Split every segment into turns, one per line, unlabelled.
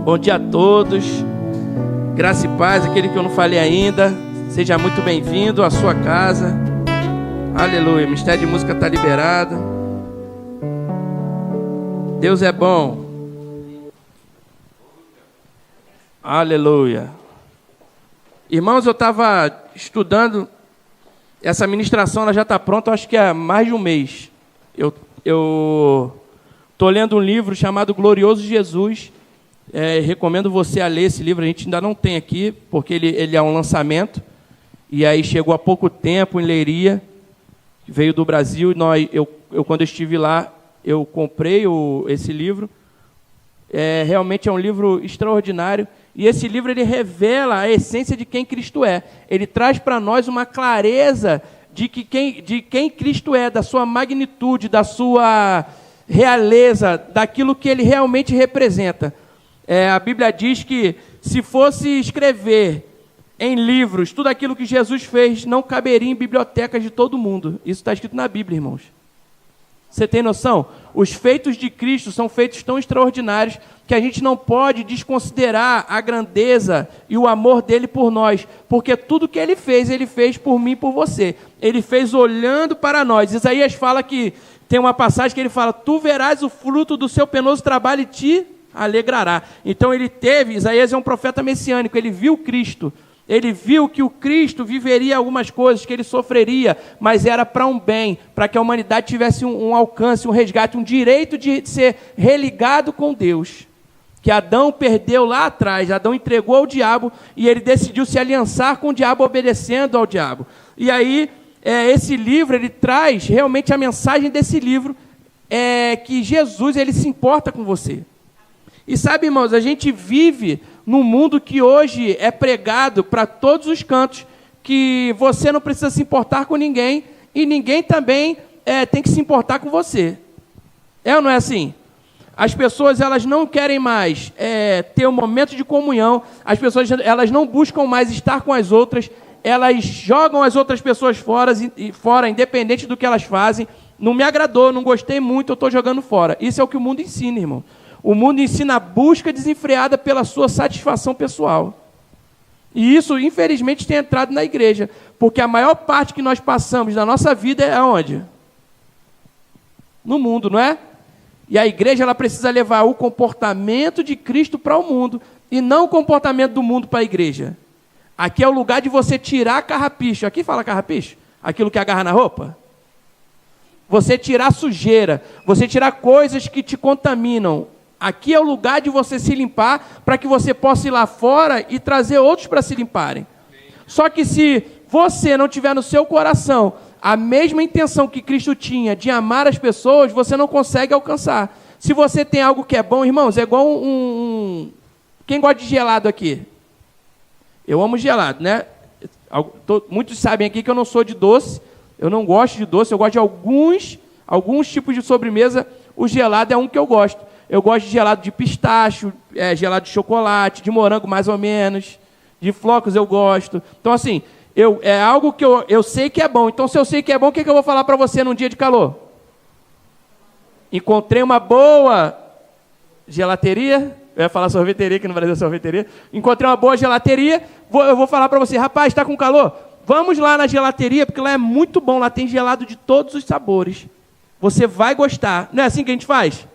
Bom dia a todos, graça e paz, aquele que eu não falei ainda, seja muito bem-vindo à sua casa, aleluia, o Ministério de Música está liberado, Deus é bom, aleluia. Irmãos, eu estava estudando, essa ministração ela já está pronta, acho que há mais de um mês, eu estou lendo um livro chamado Glorioso Jesus. Recomendo você a ler esse livro, a gente ainda não tem aqui, porque ele é um lançamento, e aí chegou há pouco tempo em Leiria, veio do Brasil, e eu quando eu estive lá, eu comprei esse livro, realmente é um livro extraordinário, e esse livro ele revela a essência de quem Cristo é, ele traz para nós uma clareza de quem Cristo é, da sua magnitude, da sua realeza, daquilo que ele realmente representa. A Bíblia diz que se fosse escrever em livros tudo aquilo que Jesus fez, não caberia em bibliotecas de todo mundo. Isso está escrito na Bíblia, irmãos. Você tem noção? Os feitos de Cristo são feitos tão extraordinários que a gente não pode desconsiderar a grandeza e o amor dele por nós, porque tudo que ele fez por mim e por você. Ele fez olhando para nós. Isaías fala que, tem uma passagem que ele fala, tu verás o fruto do seu penoso trabalho e te alegrará. Então Isaías é um profeta messiânico, ele viu Cristo, ele viu que o Cristo viveria algumas coisas, que ele sofreria, mas era para um bem, para que a humanidade tivesse um alcance, um resgate, um direito de ser religado com Deus, que Adão perdeu lá atrás. Adão entregou ao diabo e ele decidiu se aliançar com o diabo, obedecendo ao diabo. E aí, esse livro, ele traz realmente a mensagem desse livro, que Jesus, ele se importa com você. E sabe, irmãos, a gente vive num mundo que hoje é pregado para todos os cantos, que você não precisa se importar com ninguém, e ninguém também tem que se importar com você. É ou não é assim? As pessoas, elas não querem mais ter um momento de comunhão, as pessoas, elas não buscam mais estar com as outras, elas jogam as outras pessoas fora, independente do que elas fazem. Não me agradou, não gostei muito, eu estou jogando fora. Isso é o que o mundo ensina, irmão. O mundo ensina a busca desenfreada pela sua satisfação pessoal. E isso, infelizmente, tem entrado na igreja. Porque a maior parte que nós passamos da nossa vida é onde? No mundo, não é? E a igreja, ela precisa levar o comportamento de Cristo para o mundo, e não o comportamento do mundo para a igreja. Aqui é o lugar de você tirar carrapicho. Aqui fala carrapicho? Aquilo que agarra na roupa? Você tirar sujeira, você tirar coisas que te contaminam. Aqui é o lugar de você se limpar, para que você possa ir lá fora e trazer outros para se limparem. Só que se você não tiver no seu coração a mesma intenção que Cristo tinha de amar as pessoas, você não consegue alcançar. Se você tem algo que é bom, irmãos, é igual Quem gosta de gelado aqui? Eu amo gelado, né? Muitos sabem aqui que eu não sou de doce, eu não gosto de doce, eu gosto de alguns tipos de sobremesa. O gelado é um que eu gosto. Eu gosto de gelado de pistache, gelado de chocolate, de morango mais ou menos, de flocos eu gosto. Então, assim, é algo que eu sei que é bom. Então, se eu sei que é bom, o que eu vou falar para você num dia de calor? Encontrei uma boa gelateria, eu ia falar sorveteria, que no Brasil é sorveteria. Encontrei uma boa gelateria, eu vou falar para você, rapaz, está com calor? Vamos lá na gelateria, porque lá é muito bom, lá tem gelado de todos os sabores. Você vai gostar. Não é assim que a gente faz?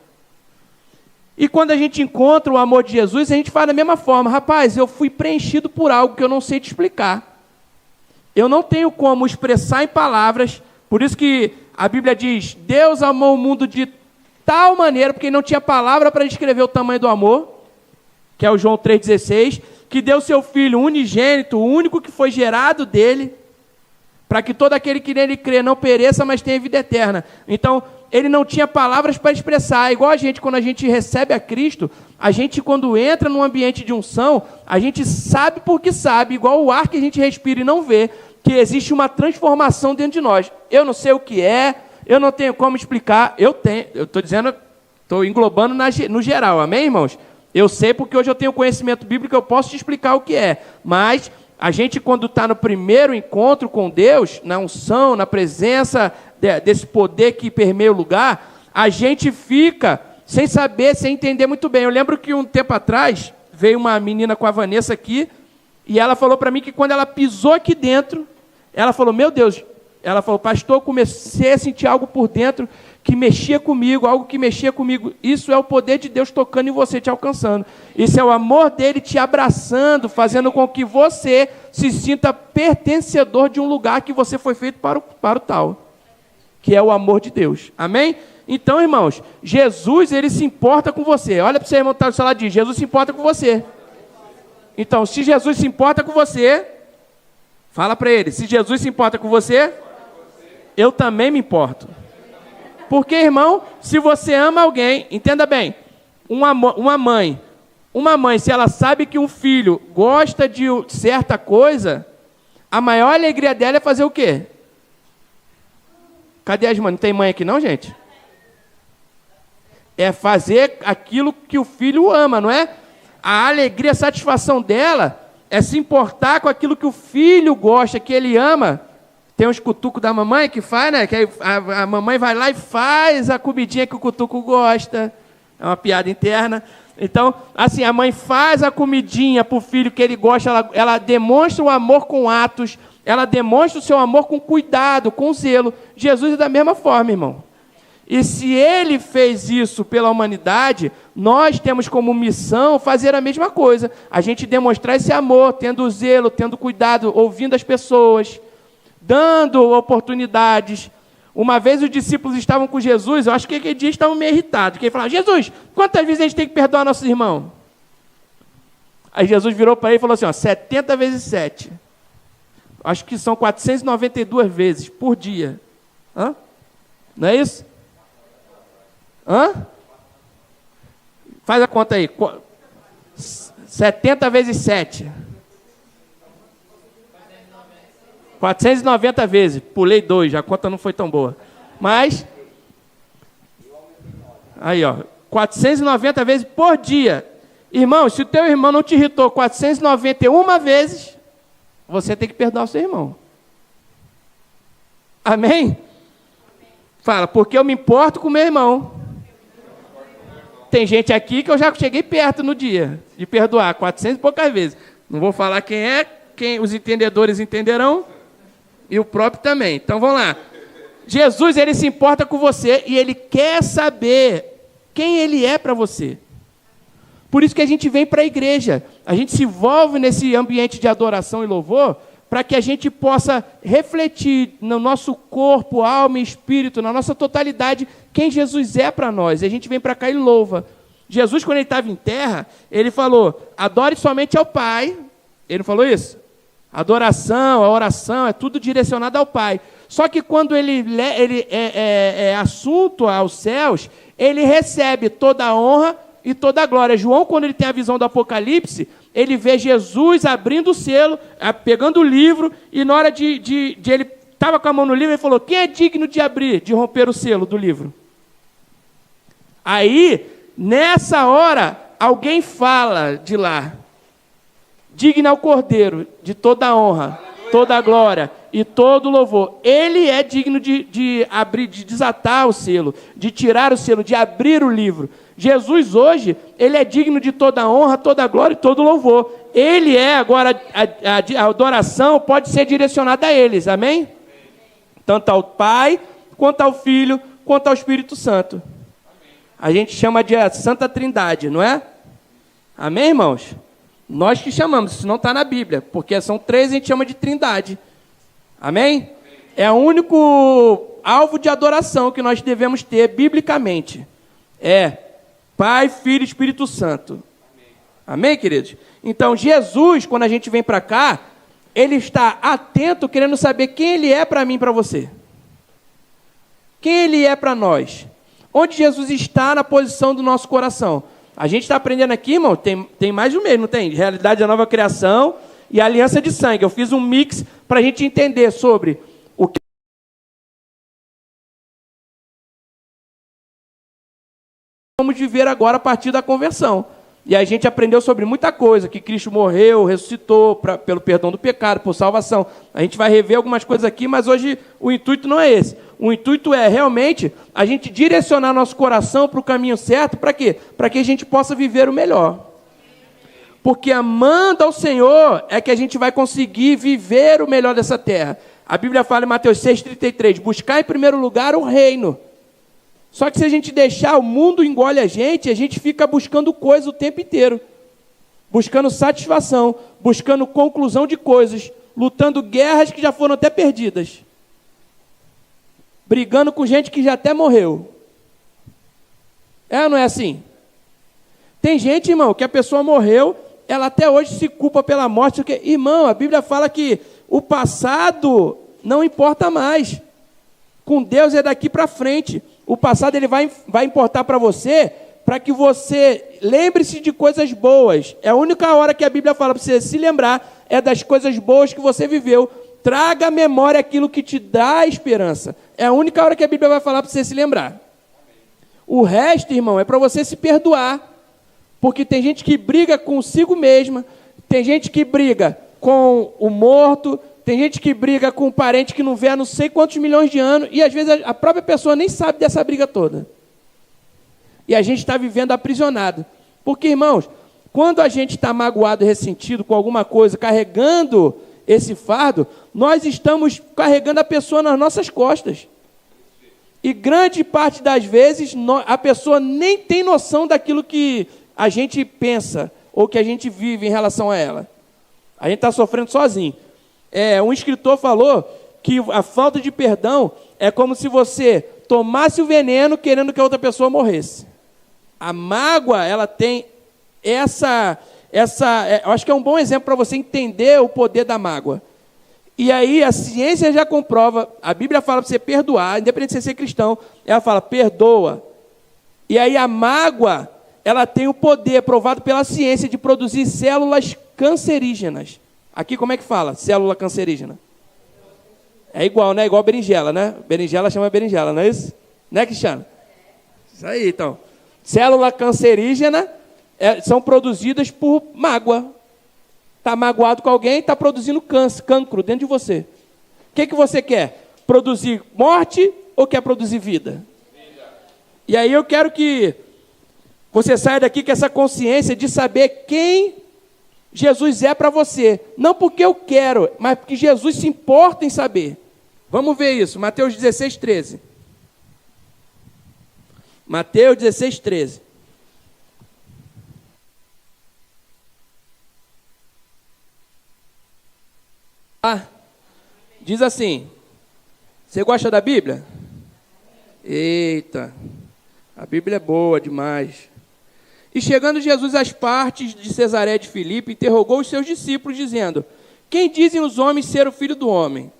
E quando a gente encontra o amor de Jesus, a gente faz da mesma forma. Rapaz, eu fui preenchido por algo que eu não sei te explicar. Eu não tenho como expressar em palavras. Por isso que a Bíblia diz, Deus amou o mundo de tal maneira, porque não tinha palavra para descrever o tamanho do amor, que é o João 3,16, que deu seu Filho unigênito, o único que foi gerado dele, para que todo aquele que nele crê não pereça, mas tenha vida eterna. Então, ele não tinha palavras para expressar. É igual a gente, quando a gente recebe a Cristo, a gente, quando entra num ambiente de unção, a gente sabe porque sabe, igual o ar que a gente respira e não vê, que existe uma transformação dentro de nós. Eu não sei o que é, eu não tenho como explicar, eu estou dizendo, estou englobando no geral, amém, irmãos? Eu sei porque hoje eu tenho conhecimento bíblico, eu posso te explicar o que é, mas a gente, quando está no primeiro encontro com Deus, na unção, na presença desse poder que permeia o lugar, a gente fica sem saber, sem entender muito bem. Eu lembro que um tempo atrás, veio uma menina com a Vanessa aqui, e ela falou para mim que quando ela pisou aqui dentro, ela falou, meu Deus, ela falou, pastor, comecei a sentir algo por dentro que mexia comigo, algo que mexia comigo. Isso é o poder de Deus tocando em você, te alcançando. Isso é o amor dele te abraçando, fazendo com que você se sinta pertencedor de um lugar que você foi feito para o tal, que é o amor de Deus. Amém? Então, irmãos, Jesus, ele se importa com você. Olha para o seu irmão que está do seu lado e diz, Jesus se importa com você. Então, se Jesus se importa com você, fala para ele, se Jesus se importa com você, eu também me importo. Porque, irmão, se você ama alguém, entenda bem, uma mãe, se ela sabe que um filho gosta de certa coisa, a maior alegria dela é fazer o quê? Cadê as mães? Não tem mãe aqui não, gente? É fazer aquilo que o filho ama, não é? A alegria, a satisfação dela é se importar com aquilo que o filho gosta, que ele ama. Tem uns cutucos da mamãe que faz, né? Que a mamãe vai lá e faz a comidinha que o cutuco gosta. É uma piada interna. Então, assim, a mãe faz a comidinha para o filho que ele gosta, ela demonstra o amor com atos, ela demonstra o seu amor com cuidado, com zelo. Jesus é da mesma forma, irmão. E se ele fez isso pela humanidade, nós temos como missão fazer a mesma coisa. A gente demonstrar esse amor, tendo zelo, tendo cuidado, ouvindo as pessoas, dando oportunidades. Uma vez os discípulos estavam com Jesus, eu acho que aquele dia estavam meio irritados, porque ele falava, Jesus, quantas vezes a gente tem que perdoar nossos irmãos? Aí Jesus virou para ele e falou assim, 70 vezes 7. Acho que são 492 vezes por dia. Hã? Não é isso? Hã? Faz a conta aí. 70 vezes 7. 490 vezes. Pulei 2, a conta não foi tão boa. Mas, aí ó, 490 vezes por dia. Irmão, se o teu irmão não te irritou 491 vezes, você tem que perdoar o seu irmão. Amém? Fala, porque eu me importo com o meu irmão. Tem gente aqui que eu já cheguei perto no dia de perdoar 400 e poucas vezes. Não vou falar quem é, os entendedores entenderão, e o próprio também. Então vamos lá. Jesus, ele se importa com você e ele quer saber quem ele é para você. Por isso que a gente vem para a igreja. A gente se envolve nesse ambiente de adoração e louvor para que a gente possa refletir no nosso corpo, alma e espírito, na nossa totalidade, quem Jesus é para nós. E a gente vem para cá e louva. Jesus, quando ele estava em terra, ele falou, adore somente ao Pai. Ele não falou isso? Adoração, a oração, é tudo direcionado ao Pai. Só que quando ele é assunto aos céus, ele recebe toda a honra e toda a glória. João, quando ele tem a visão do Apocalipse, ele vê Jesus abrindo o selo, pegando o livro, e na hora de ele estava com a mão no livro, ele falou, quem é digno de abrir, de romper o selo do livro? Aí, nessa hora, alguém fala de lá, digno ao Cordeiro de toda a honra, toda a glória e todo o louvor. Ele é digno de abrir, de desatar o selo, de tirar o selo, de abrir o livro. Jesus hoje, ele é digno de toda a honra, toda a glória e todo o louvor. Ele é, agora, a adoração pode ser direcionada a eles, amém? Tanto ao Pai, quanto ao Filho, quanto ao Espírito Santo. A gente chama de Santa Trindade, não é? Amém, irmãos? Nós que chamamos, isso não está na Bíblia, porque são 3, a gente chama de Trindade. Amém? É o único alvo de adoração que nós devemos ter biblicamente. É Pai, Filho e Espírito Santo. Amém, queridos? Então, Jesus, quando a gente vem para cá, ele está atento, querendo saber quem ele é para mim e para você. Quem ele é para nós. Onde Jesus está na posição do nosso coração. A gente está aprendendo aqui, irmão, tem mais de um mês, não tem? Realidade da nova criação e aliança de sangue. Eu fiz um mix para a gente entender sobre o que vamos viver agora a partir da conversão. E a gente aprendeu sobre muita coisa, que Cristo morreu, ressuscitou pelo perdão do pecado, por salvação. A gente vai rever algumas coisas aqui, mas hoje o intuito não é esse. O intuito é realmente a gente direcionar nosso coração para o caminho certo, para quê? Para que a gente possa viver o melhor. Porque amando ao Senhor é que a gente vai conseguir viver o melhor dessa terra. A Bíblia fala em Mateus 6,33, buscar em primeiro lugar o reino. Só que se a gente deixar, o mundo engole a gente fica buscando coisa o tempo inteiro. Buscando satisfação, buscando conclusão de coisas, lutando guerras que já foram até perdidas. Brigando com gente que já até morreu. É ou não é assim? Tem gente, irmão, que a pessoa morreu, ela até hoje se culpa pela morte. Porque, irmão, a Bíblia fala que o passado não importa mais. Com Deus é daqui para frente. O passado ele vai importar para você, para que você lembre-se de coisas boas. É a única hora que a Bíblia fala para você se lembrar, é das coisas boas que você viveu. Traga à memória aquilo que te dá esperança. É a única hora que a Bíblia vai falar para você se lembrar. O resto, irmão, é para você se perdoar. Porque tem gente que briga consigo mesma, tem gente que briga com o morto, tem gente que briga com um parente que não vê há não sei quantos milhões de anos, e às vezes a própria pessoa nem sabe dessa briga toda. E a gente está vivendo aprisionado. Porque, irmãos, quando a gente está magoado e ressentido com alguma coisa, carregando esse fardo, nós estamos carregando a pessoa nas nossas costas. E grande parte das vezes, a pessoa nem tem noção daquilo que a gente pensa, ou que a gente vive em relação a ela. A gente está sofrendo sozinho. Um escritor falou que a falta de perdão é como se você tomasse o veneno querendo que a outra pessoa morresse. A mágoa, ela tem eu acho que é um bom exemplo para você entender o poder da mágoa. E aí a ciência já comprova, a Bíblia fala para você perdoar, independente de você ser cristão, ela fala, perdoa. E aí a mágoa, ela tem o poder, provado pela ciência, de produzir células cancerígenas. Aqui como é que fala? Célula cancerígena. É igual, né? Igual berinjela, né? Berinjela chama berinjela, não é isso? Né, Cristiano? Isso aí, então. Célula cancerígena são produzidas por mágoa. Está magoado com alguém, está produzindo cancro dentro de você. O que você quer? Produzir morte ou quer produzir vida? E aí eu quero que você saia daqui com essa consciência de saber quem Jesus é para você. Não porque eu quero, mas porque Jesus se importa em saber. Vamos ver isso. Mateus 16, 13. Mateus 16, 13. Diz assim. Você gosta da Bíblia? Eita. A Bíblia é boa demais. E chegando Jesus às partes de Cesaré de Filipe, interrogou os seus discípulos, dizendo, quem dizem os homens ser o Filho do Homem?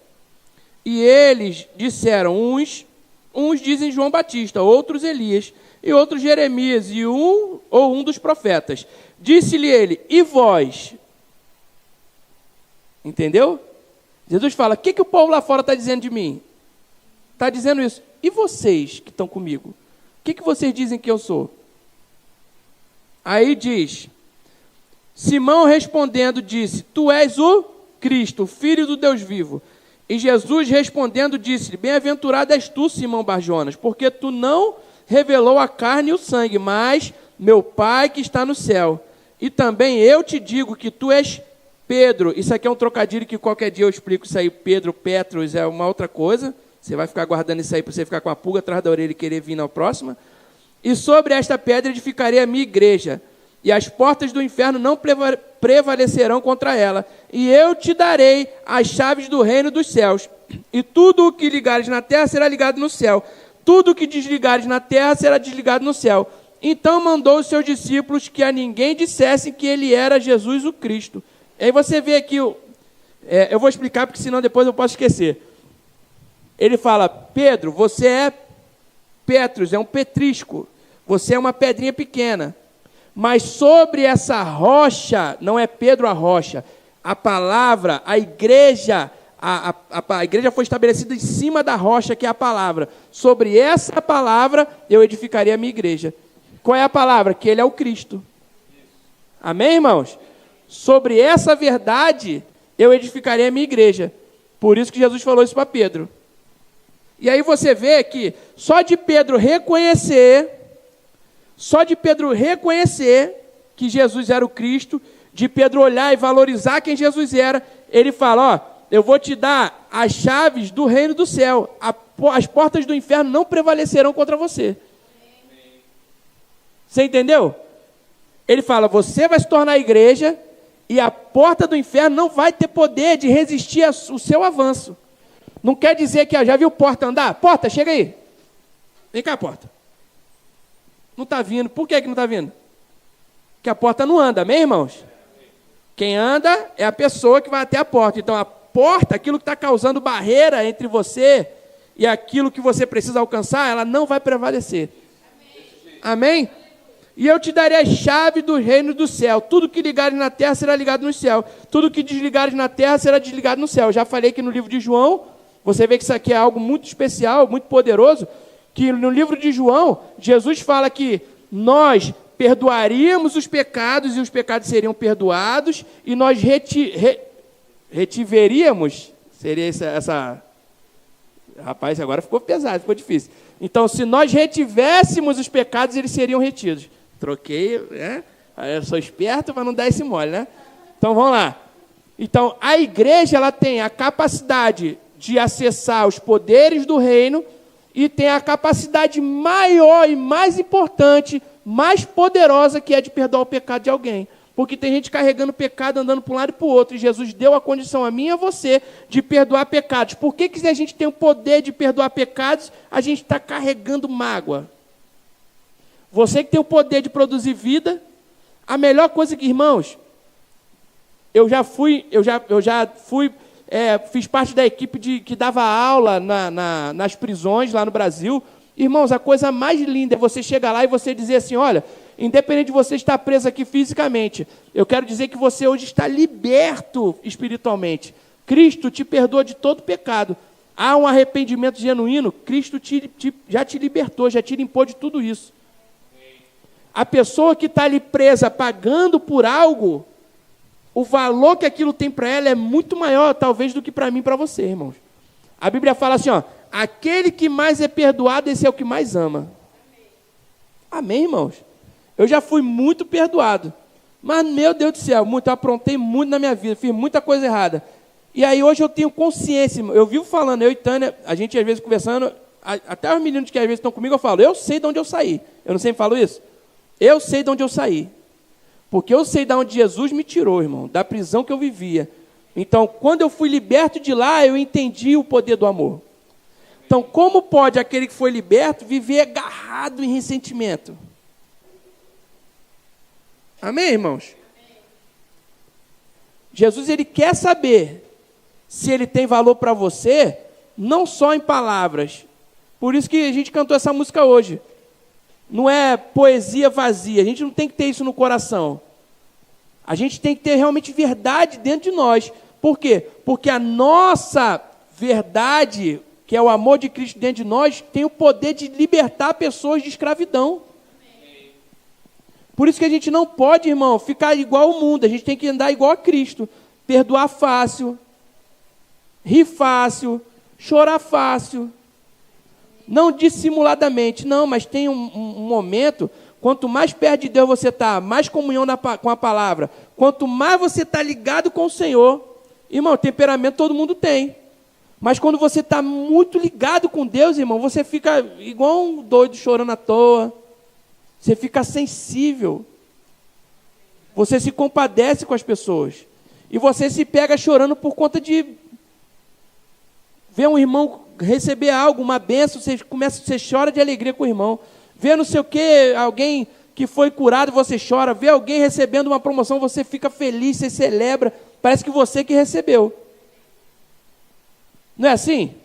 E eles disseram, uns dizem João Batista, outros Elias, e outros Jeremias, e um dos profetas. Disse-lhe ele, e vós? Entendeu? Jesus fala, o que o povo lá fora está dizendo de mim? Está dizendo isso. E vocês que estão comigo? O que vocês dizem que eu sou? Aí diz, Simão respondendo disse, tu és o Cristo, o Filho do Deus vivo. E Jesus respondendo disse-lhe, bem-aventurado és tu, Simão Barjonas, porque tu não revelou a carne e o sangue, mas meu Pai que está no céu. E também eu te digo que tu és Pedro. Isso aqui é um trocadilho que qualquer dia eu explico isso aí. Pedro, Petros é uma outra coisa. Você vai ficar guardando isso aí para você ficar com a pulga atrás da orelha e querer vir na próxima. E sobre esta pedra edificarei a minha igreja, e as portas do inferno não prevalecerão contra ela. E eu te darei as chaves do reino dos céus. E tudo o que ligares na terra será ligado no céu. Tudo o que desligares na terra será desligado no céu. Então mandou os seus discípulos que a ninguém dissessem que ele era Jesus o Cristo. E aí você vê aqui, eu vou explicar porque senão depois eu posso esquecer. Ele fala, Pedro, você é Petros, é um petrisco. Você é uma pedrinha pequena. Mas sobre essa rocha, não é Pedro a rocha, a palavra, a igreja, a igreja foi estabelecida em cima da rocha, que é a palavra. Sobre essa palavra, eu edificaria a minha igreja. Qual é a palavra? Que ele é o Cristo. Amém, irmãos? Sobre essa verdade, eu edificaria a minha igreja. Por isso que Jesus falou isso para Pedro. E aí você vê que só de Pedro reconhecer, que Jesus era o Cristo, de Pedro olhar e valorizar quem Jesus era, ele fala, ó, eu vou te dar as chaves do reino do céu, as portas do inferno não prevalecerão contra você. Você entendeu? Ele fala, você vai se tornar a igreja e a porta do inferno não vai ter poder de resistir ao seu avanço. Não quer dizer que, já viu porta andar? Porta, chega aí. Vem cá, porta. Não está vindo. Por que não está vindo? Porque a porta não anda, amém, irmãos? Quem anda é a pessoa que vai até a porta. Então, a porta, aquilo que está causando barreira entre você e aquilo que você precisa alcançar, ela não vai prevalecer. Amém? E eu te darei a chave do reino do céu. Tudo que ligares na terra será ligado no céu. Tudo que desligares na terra será desligado no céu. Já falei que no livro de João, você vê que isso aqui é algo muito especial, muito poderoso, que no livro de João, Jesus fala que nós perdoaríamos os pecados e os pecados seriam perdoados e nós retiveríamos, seria essa... Rapaz, agora ficou pesado, ficou difícil. Então, se nós retivéssemos os pecados, eles seriam retidos. Troquei, né? Eu sou esperto para não dar esse mole, né? Então, vamos lá. Então, a igreja, ela tem a capacidade de acessar os poderes do reino e tem a capacidade maior e mais importante, mais poderosa, que é de perdoar o pecado de alguém. Porque tem gente carregando pecado, andando para um lado e para o outro. E Jesus deu a condição a mim e a você de perdoar pecados. Por que se a gente tem o poder de perdoar pecados, a gente está carregando mágoa? Você que tem o poder de produzir vida, a melhor coisa que, irmãos, fiz parte da equipe que dava aula nas prisões lá no Brasil. Irmãos, a coisa mais linda é você chegar lá e você dizer assim, olha, independente de você estar preso aqui fisicamente, eu quero dizer que você hoje está liberto espiritualmente. Cristo te perdoa de todo pecado. Há um arrependimento genuíno, Cristo já te libertou, já te limpou de tudo isso. A pessoa que está ali presa, pagando por algo, o valor que aquilo tem para ela é muito maior, talvez, do que para mim e para você, irmãos. A Bíblia fala assim, ó, aquele que mais é perdoado, esse é o que mais ama. Amém, irmãos? Eu já fui muito perdoado, mas, meu Deus do céu, eu aprontei muito na minha vida, fiz muita coisa errada. E aí hoje eu tenho consciência, eu vivo falando, eu e Tânia, a gente às vezes conversando, até os meninos que às vezes estão comigo, eu falo, eu sei de onde eu saí. Eu não sempre falo isso? Eu sei de onde eu saí. Porque eu sei de onde Jesus me tirou, irmão, da prisão que eu vivia. Então, quando eu fui liberto de lá, eu entendi o poder do amor. Então, como pode aquele que foi liberto viver agarrado em ressentimento? Amém, irmãos? Jesus, ele quer saber se ele tem valor para você, não só em palavras. Por isso que a gente cantou essa música hoje. Não é poesia vazia, a gente não tem que ter isso no coração. A gente tem que ter realmente verdade dentro de nós. Por quê? Porque a nossa verdade, que é o amor de Cristo dentro de nós, tem o poder de libertar pessoas de escravidão. Por isso que a gente não pode, irmão, ficar igual ao mundo. A gente tem que andar igual a Cristo. Perdoar fácil, rir fácil, chorar fácil. Não dissimuladamente, não, mas tem um momento, quanto mais perto de Deus você está, mais comunhão com a palavra, quanto mais você está ligado com o Senhor, irmão, temperamento todo mundo tem. Mas quando você está muito ligado com Deus, irmão, você fica igual um doido chorando à toa. Você fica sensível. Você se compadece com as pessoas. E você se pega chorando por conta de ver um irmão receber algo, uma bênção, você chora de alegria com o irmão. Vê não sei o que, alguém que foi curado, você chora. Vê alguém recebendo uma promoção, você fica feliz, você celebra. Parece que você que recebeu. Não é assim?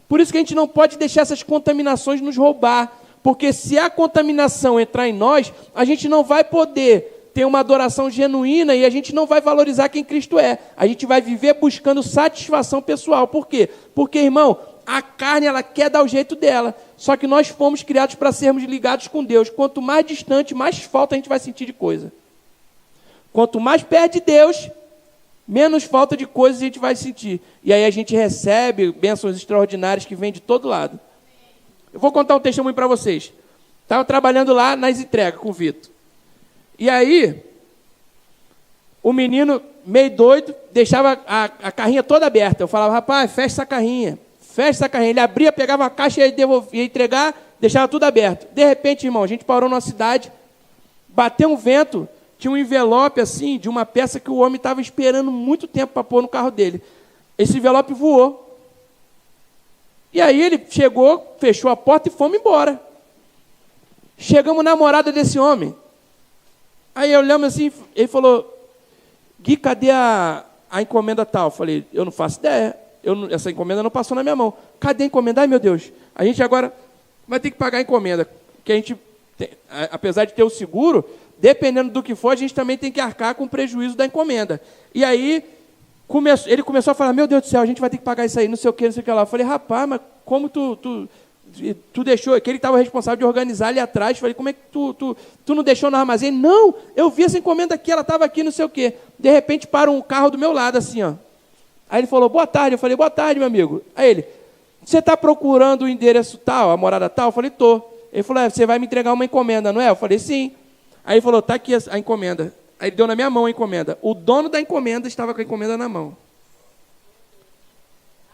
Por isso que a gente não pode deixar essas contaminações nos roubar. Porque se a contaminação entrar em nós, a gente não vai poder ter uma adoração genuína e a gente não vai valorizar quem Cristo é. A gente vai viver buscando satisfação pessoal. Por quê? Porque, irmão, a carne, ela quer dar o jeito dela. Só que nós fomos criados para sermos ligados com Deus. Quanto mais distante, mais falta a gente vai sentir de coisa. Quanto mais perto de Deus, menos falta de coisas a gente vai sentir. E aí a gente recebe bênçãos extraordinárias que vêm de todo lado. Eu vou contar um testemunho para vocês. Estava trabalhando lá nas entregas com o Vitor. E aí, o menino, meio doido, deixava a carrinha toda aberta. Eu falava, rapaz, fecha essa carrinha. Fecha essa carrinha. Ele abria, pegava a caixa e ia entregar, deixava tudo aberto. De repente, irmão, a gente parou numa cidade, bateu um vento, tinha um envelope assim, de uma peça que o homem estava esperando muito tempo para pôr no carro dele. Esse envelope voou. E aí ele chegou, fechou a porta e fomos embora. Chegamos na morada desse homem. Aí eu olhamos assim, ele falou, Gui, cadê a encomenda tal? Eu falei, eu não faço ideia. Essa encomenda não passou na minha mão. Cadê a encomenda? Ai, meu Deus. A gente agora vai ter que pagar a encomenda. Que a gente, apesar de ter o seguro, dependendo do que for, a gente também tem que arcar com o prejuízo da encomenda. E aí, ele começou a falar, meu Deus do céu, a gente vai ter que pagar isso aí, não sei o que lá. Eu falei, rapaz, mas como tu deixou, que ele estava responsável de organizar ali atrás, falei, como é que tu não deixou no armazém? Não, eu vi essa encomenda aqui, ela estava aqui, não sei o quê. De repente, para um carro do meu lado, assim, ó. Aí ele falou, boa tarde. Eu falei, boa tarde, meu amigo. Aí ele, você está procurando o endereço tal, a morada tal? Eu falei, tô. Ele falou, você vai me entregar uma encomenda, não é? Eu falei, sim. Aí ele falou, tá aqui a encomenda. Aí ele deu na minha mão a encomenda. O dono da encomenda estava com a encomenda na mão.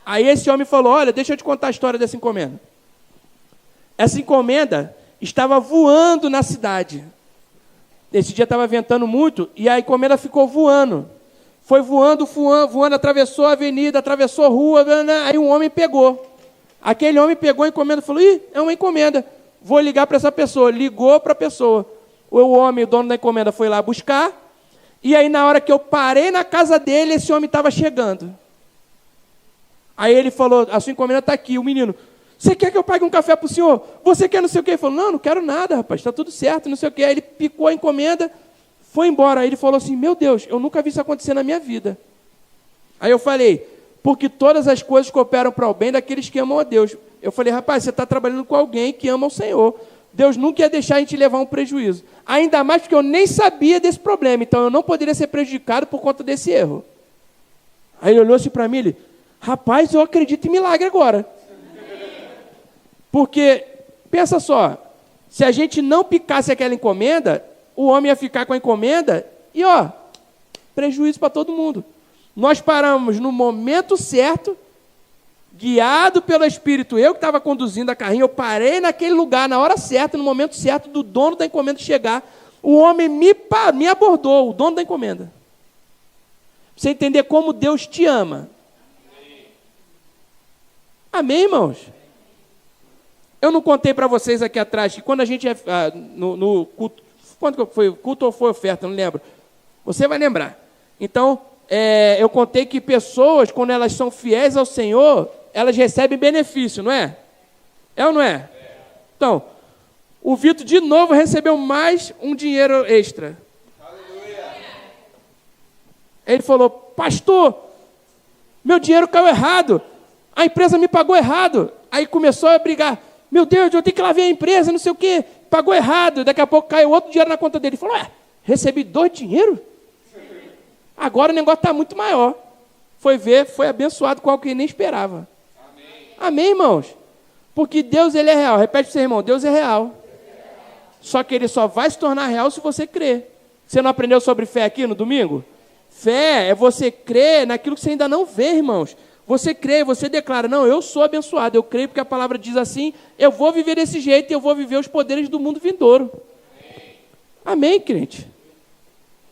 Aí esse homem falou, olha, deixa eu te contar a história dessa encomenda. Essa encomenda estava voando na cidade. Esse dia estava ventando muito e a encomenda ficou voando. Foi voando, atravessou a avenida, atravessou a rua, aí um homem pegou. Aquele homem pegou a encomenda e falou, é uma encomenda, vou ligar para essa pessoa. Ligou para a pessoa. O homem, o dono da encomenda, foi lá buscar, e aí na hora que eu parei na casa dele, esse homem estava chegando. Aí ele falou, a sua encomenda está aqui. O menino, você quer que eu pague um café para o senhor? Você quer não sei o quê? Ele falou, não quero nada, rapaz, está tudo certo, não sei o quê. Aí ele picou a encomenda, foi embora. Aí ele falou assim, meu Deus, eu nunca vi isso acontecer na minha vida. Aí eu falei, porque todas as coisas cooperam para o bem daqueles que amam a Deus. Eu falei, rapaz, você está trabalhando com alguém que ama o Senhor. Deus nunca ia deixar a gente levar um prejuízo. Ainda mais porque eu nem sabia desse problema, então eu não poderia ser prejudicado por conta desse erro. Aí ele olhou assim para mim, ele, rapaz, eu acredito em milagre agora. Porque, pensa só, se a gente não picasse aquela encomenda, o homem ia ficar com a encomenda e, prejuízo para todo mundo. Nós paramos no momento certo, guiado pelo Espírito, eu que estava conduzindo a carrinha, eu parei naquele lugar, na hora certa, no momento certo, do dono da encomenda chegar, o homem me abordou, o dono da encomenda. Pra você entender como Deus te ama. Amém, irmãos? Eu não contei para vocês aqui atrás, que quando a gente no culto, quando foi culto ou foi oferta, não lembro. Você vai lembrar. Então, eu contei que pessoas, quando elas são fiéis ao Senhor, elas recebem benefício, não é? É ou não é? Então, o Vitor de novo recebeu mais um dinheiro extra. Aleluia. Ele falou, pastor, meu dinheiro caiu errado, a empresa me pagou errado. Aí começou a brigar, meu Deus, eu tenho que lá ver a empresa, não sei o quê, pagou errado. Daqui a pouco caiu outro dinheiro na conta dele. Ele falou, recebi 2 dinheiros? Agora o negócio está muito maior. Foi ver, foi abençoado com algo que nem esperava. Amém, irmãos? Porque Deus, ele é real. Repete para você, irmão, Deus é real. Só que ele só vai se tornar real se você crer. Você não aprendeu sobre fé aqui no domingo? Fé é você crer naquilo que você ainda não vê, irmãos. Você crê, você declara, não, eu sou abençoado, eu creio porque a palavra diz assim, eu vou viver desse jeito e eu vou viver os poderes do mundo vindouro. Amém, crente?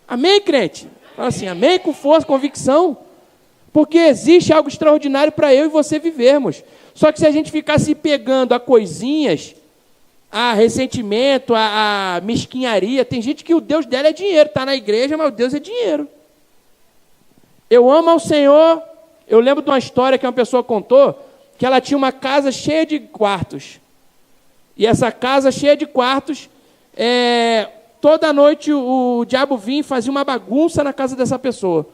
Amém, crente? Fala assim, amém com força, convicção. Porque existe algo extraordinário para eu e você vivermos. Só que se a gente ficar se pegando a coisinhas, a ressentimento, a mesquinharia, tem gente que o Deus dela é dinheiro, está na igreja, mas o Deus é dinheiro. Eu amo ao Senhor. Eu lembro de uma história que uma pessoa contou, que ela tinha uma casa cheia de quartos. E essa casa cheia de quartos, toda noite o diabo vinha e fazia uma bagunça na casa dessa pessoa.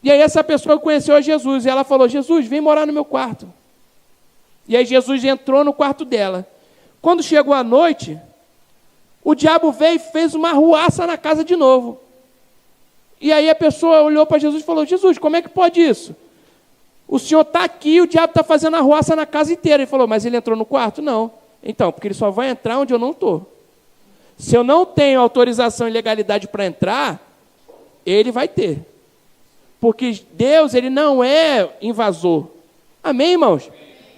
E aí essa pessoa conheceu a Jesus, e ela falou, Jesus, vem morar no meu quarto. E aí Jesus entrou no quarto dela. Quando chegou a noite, o diabo veio e fez uma arruaça na casa de novo. E aí a pessoa olhou para Jesus e falou, Jesus, como é que pode isso? O senhor está aqui, o diabo está fazendo arruaça na casa inteira. Ele falou, mas ele entrou no quarto? Não. Então, porque ele só vai entrar onde eu não estou. Se eu não tenho autorização e legalidade para entrar, ele vai ter. Porque Deus, ele não é invasor. Amém, irmãos?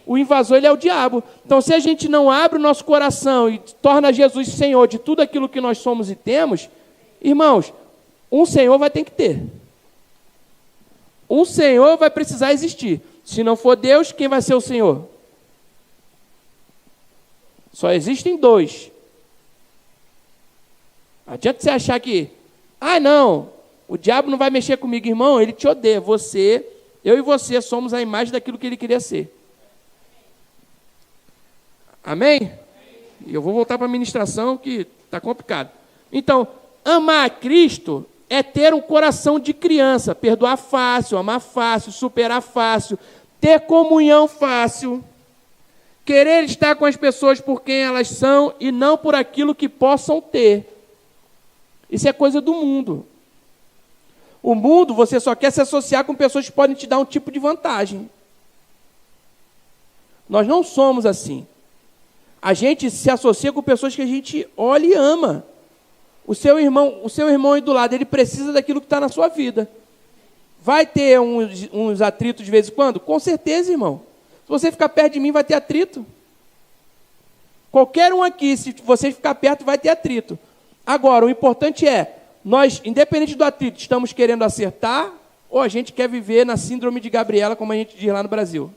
O invasor, ele é o diabo. Então, se a gente não abre o nosso coração e torna Jesus Senhor de tudo aquilo que nós somos e temos, irmãos, um Senhor vai ter que ter. Um Senhor vai precisar existir. Se não for Deus, quem vai ser o Senhor? Só existem dois. Não adianta você achar que, não, o diabo não vai mexer comigo, irmão, ele te odeia. Eu e você somos a imagem daquilo que ele queria ser. Amém? E eu vou voltar para a ministração que está complicado. Então, amar a Cristo é ter um coração de criança, perdoar fácil, amar fácil, superar fácil, ter comunhão fácil, querer estar com as pessoas por quem elas são e não por aquilo que possam ter. Isso é coisa do mundo. O mundo, você só quer se associar com pessoas que podem te dar um tipo de vantagem. Nós não somos assim. A gente se associa com pessoas que a gente olha e ama. O seu irmão aí do lado, ele precisa daquilo que está na sua vida. Vai ter uns atritos de vez em quando? Com certeza, irmão. Se você ficar perto de mim, vai ter atrito. Qualquer um aqui, se você ficar perto, vai ter atrito. Agora, o importante é, nós, independente do atrito, estamos querendo acertar ou a gente quer viver na síndrome de Gabriela, como a gente diz lá no Brasil?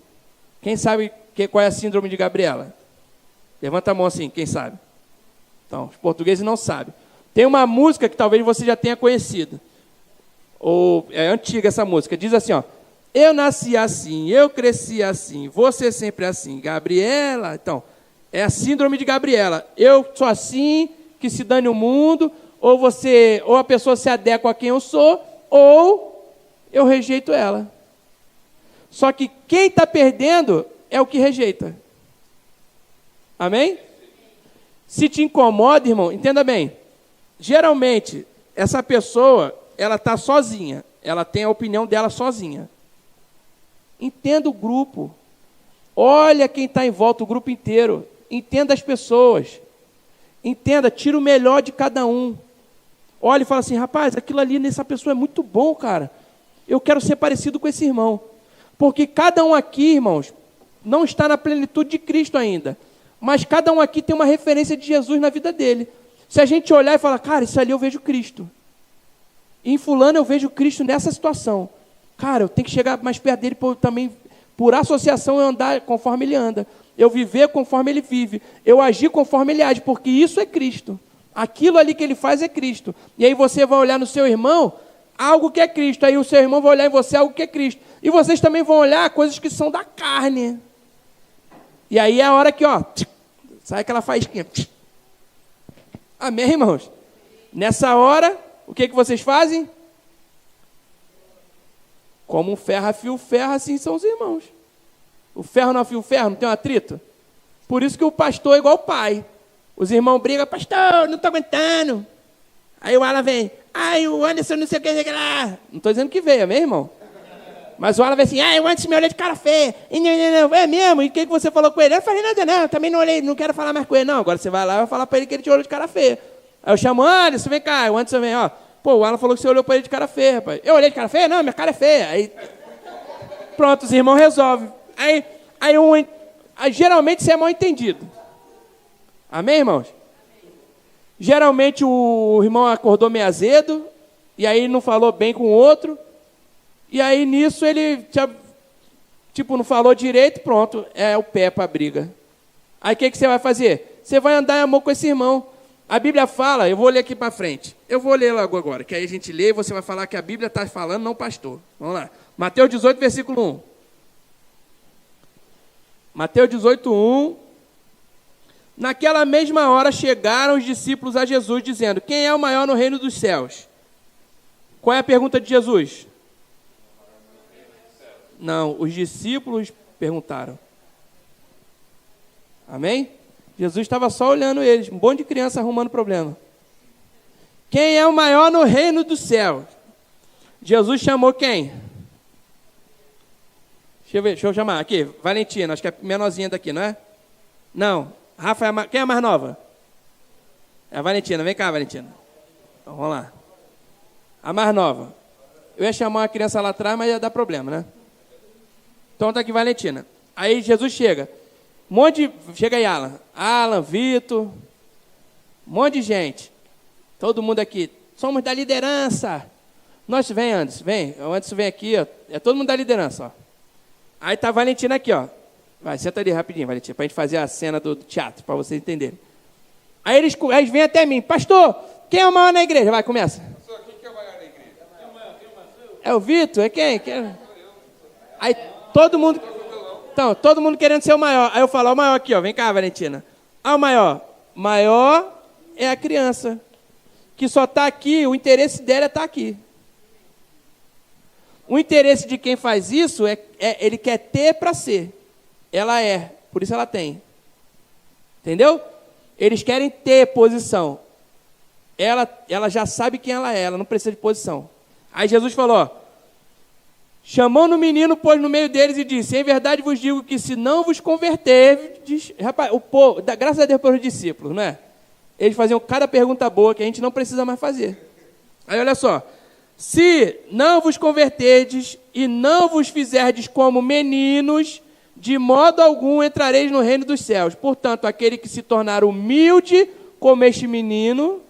Quem sabe qual é a síndrome de Gabriela? Levanta a mão assim, quem sabe? Então, os portugueses não sabem. Tem uma música que talvez você já tenha conhecido. Ou é antiga essa música. Diz assim, ó. Eu nasci assim, eu cresci assim, você sempre assim. Gabriela, então, é a síndrome de Gabriela. Eu sou assim, que se dane o mundo, ou a pessoa se adequa a quem eu sou, ou eu rejeito ela. Só que quem está perdendo é o que rejeita. Amém? Se te incomoda, irmão, entenda bem. Geralmente, essa pessoa, ela está sozinha. Ela tem a opinião dela sozinha. Entenda o grupo. Olha quem está em volta, o grupo inteiro. Entenda as pessoas. Entenda, tira o melhor de cada um. Olha e fala assim, rapaz, aquilo ali nessa pessoa é muito bom, cara. Eu quero ser parecido com esse irmão. Porque cada um aqui, irmãos, não está na plenitude de Cristo ainda. Mas cada um aqui tem uma referência de Jesus na vida dele. Se a gente olhar e falar, cara, isso ali eu vejo Cristo. E em fulano eu vejo Cristo nessa situação. Cara, eu tenho que chegar mais perto dele também, por associação, eu andar conforme ele anda. Eu viver conforme ele vive. Eu agir conforme ele age, porque isso é Cristo. Aquilo ali que ele faz é Cristo. E aí você vai olhar no seu irmão algo que é Cristo. Aí o seu irmão vai olhar em você algo que é Cristo. E vocês também vão olhar coisas que são da carne. E aí é a hora que, sai aquela faísquinha. Amém, irmãos? Nessa hora, o que vocês fazem? Como um ferro afia o ferro, assim são os irmãos. O ferro não afia o ferro, não tem um atrito? Por isso que o pastor é igual o pai. Os irmãos brigam, pastor, não estou aguentando. Aí o Alan vem, o Anderson não sei o que lá. Não estou dizendo que veio, amém, irmão? Mas o Alan vem assim, o Anderson me olhou de cara feia. Não, é mesmo? E o que você falou com ele? Eu não falei nada não, também não olhei, não quero falar mais com ele não. Agora você vai lá e vai falar para ele que ele te olhou de cara feia. Aí eu chamo, Anderson, vem cá. O Anderson vem, o Alan falou que você olhou para ele de cara feia, rapaz. Eu olhei de cara feia? Não, minha cara é feia. Aí, pronto, os irmãos resolvem. Aí geralmente isso é mal entendido. Amém, irmãos? Geralmente o irmão acordou meio azedo, e aí não falou bem com o outro, e aí nisso ele, não falou direito, pronto, é o pé para a briga. Aí o que você vai fazer? Você vai andar em amor com esse irmão. A Bíblia fala, eu vou ler aqui para frente. Eu vou ler logo agora, que aí a gente lê e você vai falar que a Bíblia está falando, não o pastor. Vamos lá. Mateus 18, versículo 1. Mateus 18, 1. Naquela mesma hora chegaram os discípulos a Jesus, dizendo, quem é o maior no reino dos céus? Qual é a pergunta de Jesus? Não, os discípulos perguntaram. Amém? Jesus estava só olhando eles, um monte de criança arrumando problema. Quem é o maior no reino dos céus? Jesus chamou quem? Deixa eu chamar aqui, Valentina, acho que é a menorzinha daqui, não é? Não, Rafa, quem é a mais nova? É a Valentina. Vem cá, Valentina. Então, vamos lá. A mais nova. Eu ia chamar uma criança lá atrás, mas ia dar problema, né? Então tá aqui, Valentina. Aí Jesus chega. Chega aí, Alan, Vitor. Um monte de gente. Todo mundo aqui. Somos da liderança. Vem, Anderson, vem. O Anderson vem aqui, ó. É todo mundo da liderança, ó. Aí tá a Valentina aqui, ó. Vai, senta ali rapidinho, Valentina, pra gente fazer a cena do teatro, pra vocês entenderem. Aí eles vêm até mim. Pastor, quem é o maior na igreja? Vai, começa.
Pastor, quem que é o maior na igreja?
É o Vitor? É quem? Aí todo mundo... Então, todo mundo querendo ser o maior. Aí eu falo, o maior aqui, ó. Vem cá, Valentina. O maior. Maior é a criança. Que só está aqui, o interesse dela é estar aqui. O interesse de quem faz isso ele quer ter para ser. Ela é, por isso ela tem. Entendeu? Eles querem ter posição. Ela já sabe quem ela não precisa de posição. Aí Jesus falou, ó, chamou no menino, pôs no meio deles e disse, em verdade vos digo que se não vos converterdes... Rapaz, o povo, graças a Deus pelos discípulos, não é? Eles faziam cada pergunta boa que a gente não precisa mais fazer. Aí olha só, se não vos converterdes e não vos fizerdes como meninos, de modo algum entrareis no reino dos céus. Portanto, aquele que se tornar humilde como este menino,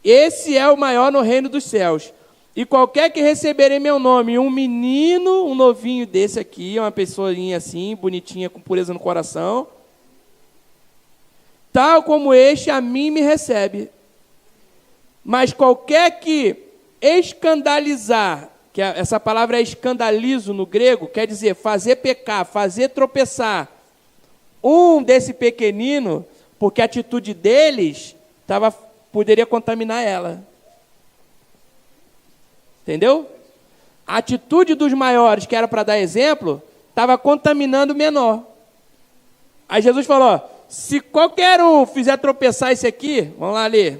esse é o maior no reino dos céus. E qualquer que receber em meu nome um menino, um novinho desse aqui, uma pessoinha assim, bonitinha, com pureza no coração, tal como este a mim me recebe. Mas qualquer que escandalizar, que essa palavra é escandalizo no grego, quer dizer fazer pecar, fazer tropeçar um desse pequenino, porque a atitude deles poderia contaminar ela. Entendeu? A atitude dos maiores, que era para dar exemplo, estava contaminando o menor. Aí Jesus falou, ó, se qualquer um fizer tropeçar esse aqui, vamos lá ler.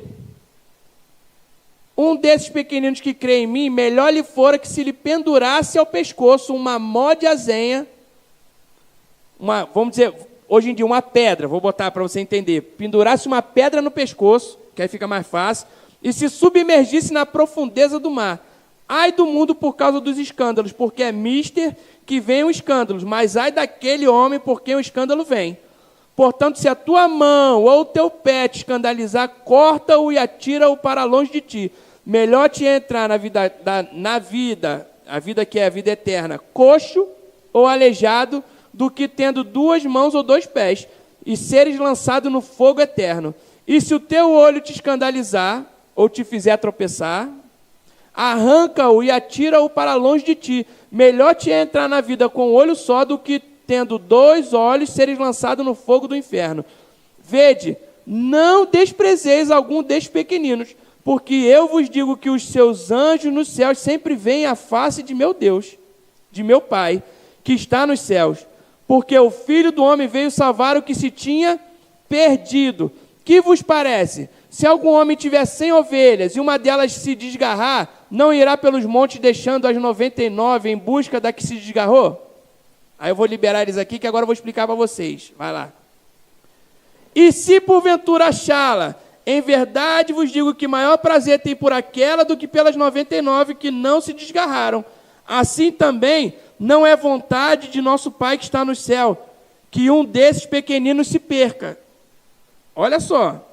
Um desses pequeninos que crê em mim, melhor lhe fora que se lhe pendurasse ao pescoço uma mó de azenha, vamos dizer, hoje em dia uma pedra, vou botar para você entender, pendurasse uma pedra no pescoço, que aí fica mais fácil, e se submergisse na profundeza do mar. Ai do mundo por causa dos escândalos, porque é mister que vem os escândalos, mas ai daquele homem por quem o escândalo vem. Portanto, se a tua mão ou o teu pé te escandalizar, corta-o e atira-o para longe de ti. Melhor te entrar na vida, a vida que é a vida eterna, coxo ou aleijado, do que tendo 2 mãos ou 2 pés, e seres lançado no fogo eterno. E se o teu olho te escandalizar, ou te fizer tropeçar, arranca-o e atira-o para longe de ti. Melhor te entrar na vida com um olho só, do que tendo 2 olhos, seres lançado no fogo do inferno. Vede, não desprezeis algum destes pequeninos, porque eu vos digo que os seus anjos nos céus sempre veem a face de meu Deus, de meu Pai, que está nos céus. Porque o Filho do Homem veio salvar o que se tinha perdido. Que vos parece? Se algum homem tiver 100 ovelhas e uma delas se desgarrar, não irá pelos montes deixando as 99 em busca da que se desgarrou? Aí eu vou liberar eles aqui, que agora eu vou explicar para vocês. Vai lá. E se porventura achá-la, em verdade vos digo que maior prazer tem por aquela do que pelas 99 que não se desgarraram. Assim também não é vontade de nosso Pai que está no céu, que um desses pequeninos se perca. Olha só.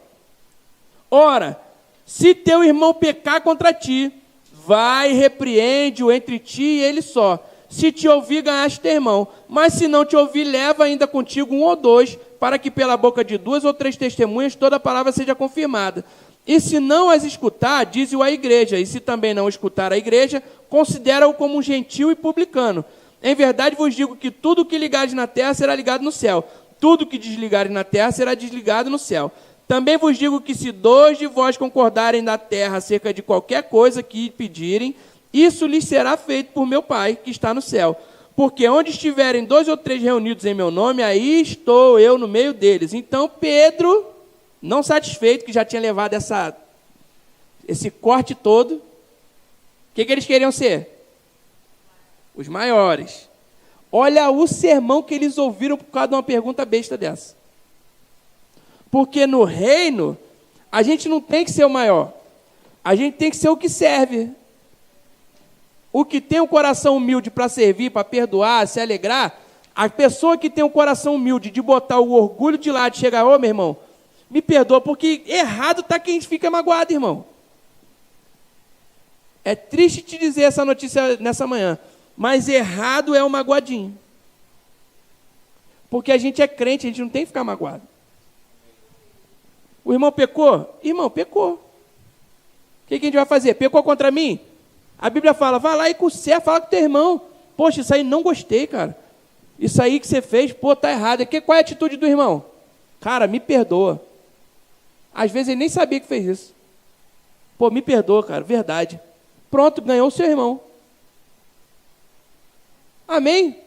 Ora, se teu irmão pecar contra ti, vai e repreende-o entre ti e ele só. Se te ouvir, ganhaste teu irmão. Mas se não te ouvir, leva ainda contigo 1 ou 2, para que pela boca de 2 ou 3 testemunhas toda a palavra seja confirmada. E se não as escutar, dize-o à igreja. E se também não escutar a igreja, considera-o como um gentil e publicano. Em verdade vos digo que tudo que ligares na terra será ligado no céu. Tudo que desligares na terra será desligado no céu. Também vos digo que se 2 de vós concordarem na terra acerca de qualquer coisa que pedirem, isso lhes será feito por meu Pai, que está no céu. Porque onde estiverem 2 ou 3 reunidos em meu nome, aí estou eu no meio deles. Então Pedro, não satisfeito, que já tinha levado esse corte todo, o que eles queriam ser? Os maiores. Olha o sermão que eles ouviram por causa de uma pergunta besta dessa. Porque no reino, a gente não tem que ser o maior. A gente tem que ser o que serve. O que tem um coração humilde para servir, para perdoar, se alegrar, a pessoa que tem um coração humilde de botar o orgulho de lado, de chegar, ô meu irmão, me perdoa, porque errado está quem fica magoado, irmão. É triste te dizer essa notícia nessa manhã, mas errado é o magoadinho. Porque a gente é crente, a gente não tem que ficar magoado. O irmão pecou? Irmão, pecou. O que a gente vai fazer? Pecou contra mim? A Bíblia fala, vai lá e conserta, fala com teu irmão. Poxa, isso aí não gostei, cara. Isso aí que você fez, pô, tá errado. Qual é a atitude do irmão? Cara, me perdoa. Às vezes ele nem sabia que fez isso. Pô, me perdoa, cara, verdade. Pronto, ganhou o seu irmão. Amém?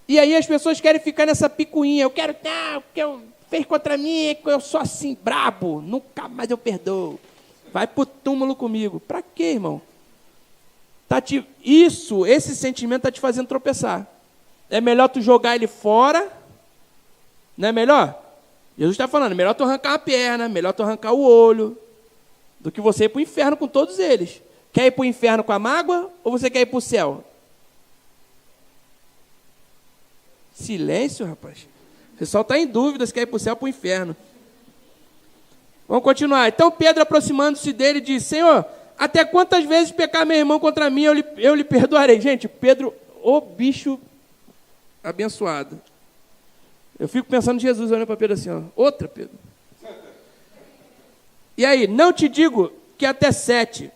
E aí as pessoas querem ficar nessa picuinha. Eu quero, porque eu fez contra mim, eu sou assim, brabo. Nunca mais eu perdoo. Vai pro túmulo comigo. Pra quê, irmão? Esse sentimento está te fazendo tropeçar. É melhor tu jogar ele fora. Não é melhor? Jesus está falando, é melhor tu arrancar a perna, melhor tu arrancar o olho, do que você ir para o inferno com todos eles. Quer ir para o inferno com a mágoa ou você quer ir para o céu? Silêncio, rapaz. O pessoal está em dúvida se quer ir para o céu ou para o inferno. Vamos continuar. Então Pedro, aproximando-se dele, disse, Senhor, até quantas vezes pecar meu irmão contra mim, eu lhe perdoarei. Gente, Pedro, o bicho abençoado. Eu fico pensando em Jesus, olhando para Pedro assim, ó, outra, Pedro. E aí, não te digo que até 7,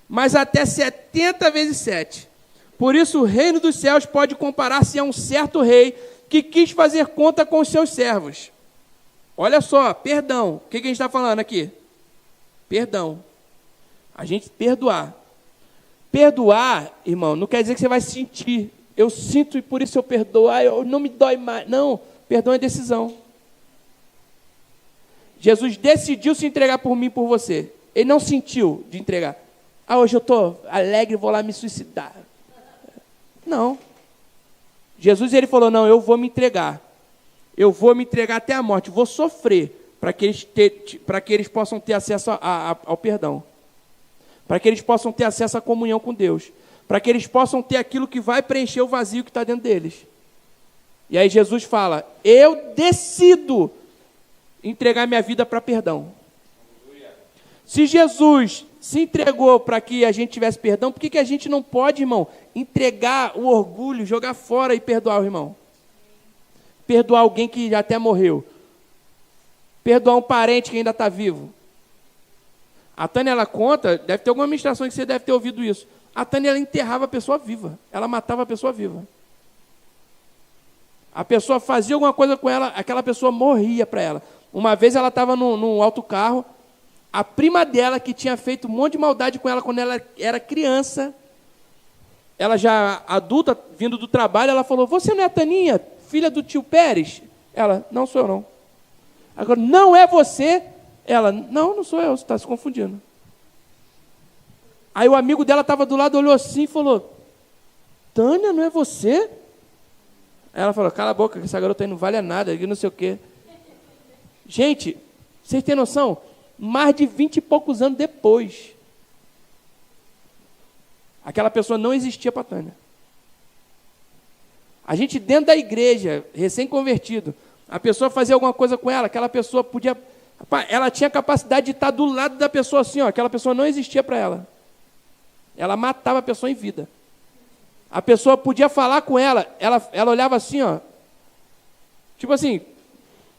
mas até 70 vezes 7. Por isso o reino dos céus pode comparar-se a um certo rei que quis fazer conta com os seus servos. Olha só, perdão. O que a gente está falando aqui? Perdão. A gente perdoar. Perdoar, irmão, não quer dizer que você vai sentir. Eu sinto e por isso eu perdoo. Não me dói mais. Não, perdão é decisão. Jesus decidiu se entregar por mim e por você. Ele não sentiu de entregar. Hoje eu estou alegre, vou lá me suicidar. Não. Jesus, ele falou, não, eu vou me entregar. Eu vou me entregar até a morte. Vou sofrer para que eles possam ter acesso ao perdão. Para que eles possam ter acesso à comunhão com Deus. Para que eles possam ter aquilo que vai preencher o vazio que está dentro deles. E aí Jesus fala, eu decido entregar minha vida para perdão. Se Jesus se entregou para que a gente tivesse perdão, por que a gente não pode, irmão, entregar o orgulho, jogar fora e perdoar o irmão? Perdoar alguém que já até morreu. Perdoar um parente que ainda está vivo. A Tânia, ela conta, deve ter alguma ministração que você deve ter ouvido isso. A Tânia, ela enterrava a pessoa viva. Ela matava a pessoa viva. A pessoa fazia alguma coisa com ela, aquela pessoa morria para ela. Uma vez ela estava num autocarro, a prima dela, que tinha feito um monte de maldade com ela quando ela era criança, ela já adulta, vindo do trabalho, ela falou, você não é a Taninha, filha do tio Pérez? Ela, não sou eu não. Agora, não é você? Ela, não sou eu, você está se confundindo. Aí o amigo dela estava do lado, olhou assim e falou, Tânia, não é você? Aí ela falou, cala a boca, que essa garota aí não vale nada, não sei o quê. Gente, vocês têm noção? Mais de 20 e poucos anos depois, aquela pessoa não existia para a Tânia. A gente dentro da igreja, recém-convertido, a pessoa fazia alguma coisa com ela, aquela pessoa podia... Ela tinha a capacidade de estar do lado da pessoa assim, ó, aquela pessoa não existia para ela. Ela matava a pessoa em vida. A pessoa podia falar com ela olhava assim, ó. Tipo assim,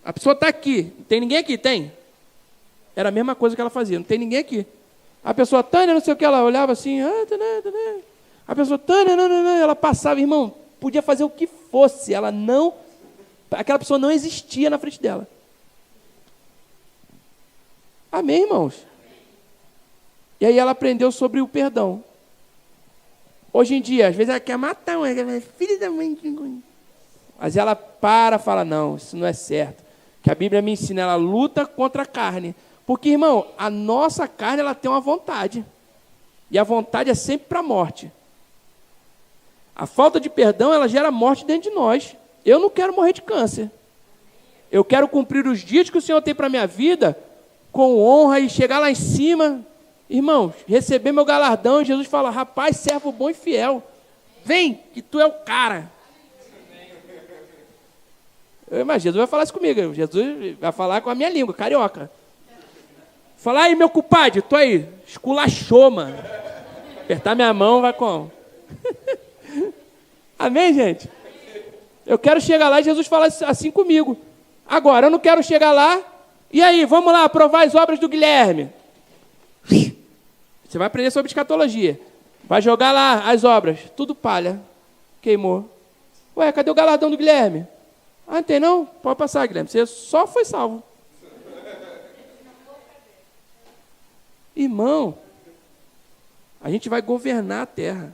a pessoa está aqui, tem ninguém aqui? Tem? Era a mesma coisa que ela fazia, não tem ninguém aqui. A pessoa, Tânia, não sei o que, ela olhava assim, a pessoa, Tânia, ela passava, irmão, podia fazer o que fosse, aquela pessoa não existia na frente dela. Amém, irmãos? E aí ela aprendeu sobre o perdão. Hoje em dia, às vezes ela quer matar uma filha da mãe. Mas ela fala, não, isso não é certo. Que a Bíblia me ensina, ela luta contra a carne. Porque, irmão, a nossa carne, ela tem uma vontade. E a vontade é sempre para a morte. A falta de perdão, ela gera morte dentro de nós. Eu não quero morrer de câncer. Eu quero cumprir os dias que o Senhor tem para a minha vida com honra e chegar lá em cima, irmãos, receber meu galardão. E Jesus fala, rapaz, servo bom e fiel, vem, que tu é o cara. Mas Jesus vai falar isso comigo, Jesus vai falar com a minha língua, carioca. Falar, aí, meu compadre, tô aí, esculachou, mano. Apertar minha mão, vai como? Amém, gente? Eu quero chegar lá e Jesus fala assim comigo. Agora, eu não quero chegar lá, e aí, vamos lá, aprovar as obras do Guilherme. Você vai aprender sobre escatologia. Vai jogar lá as obras, tudo palha, queimou. Ué, cadê o galardão do Guilherme? Ah, não tem não? Pode passar, Guilherme, você só foi salvo. Irmão, a gente vai governar a terra.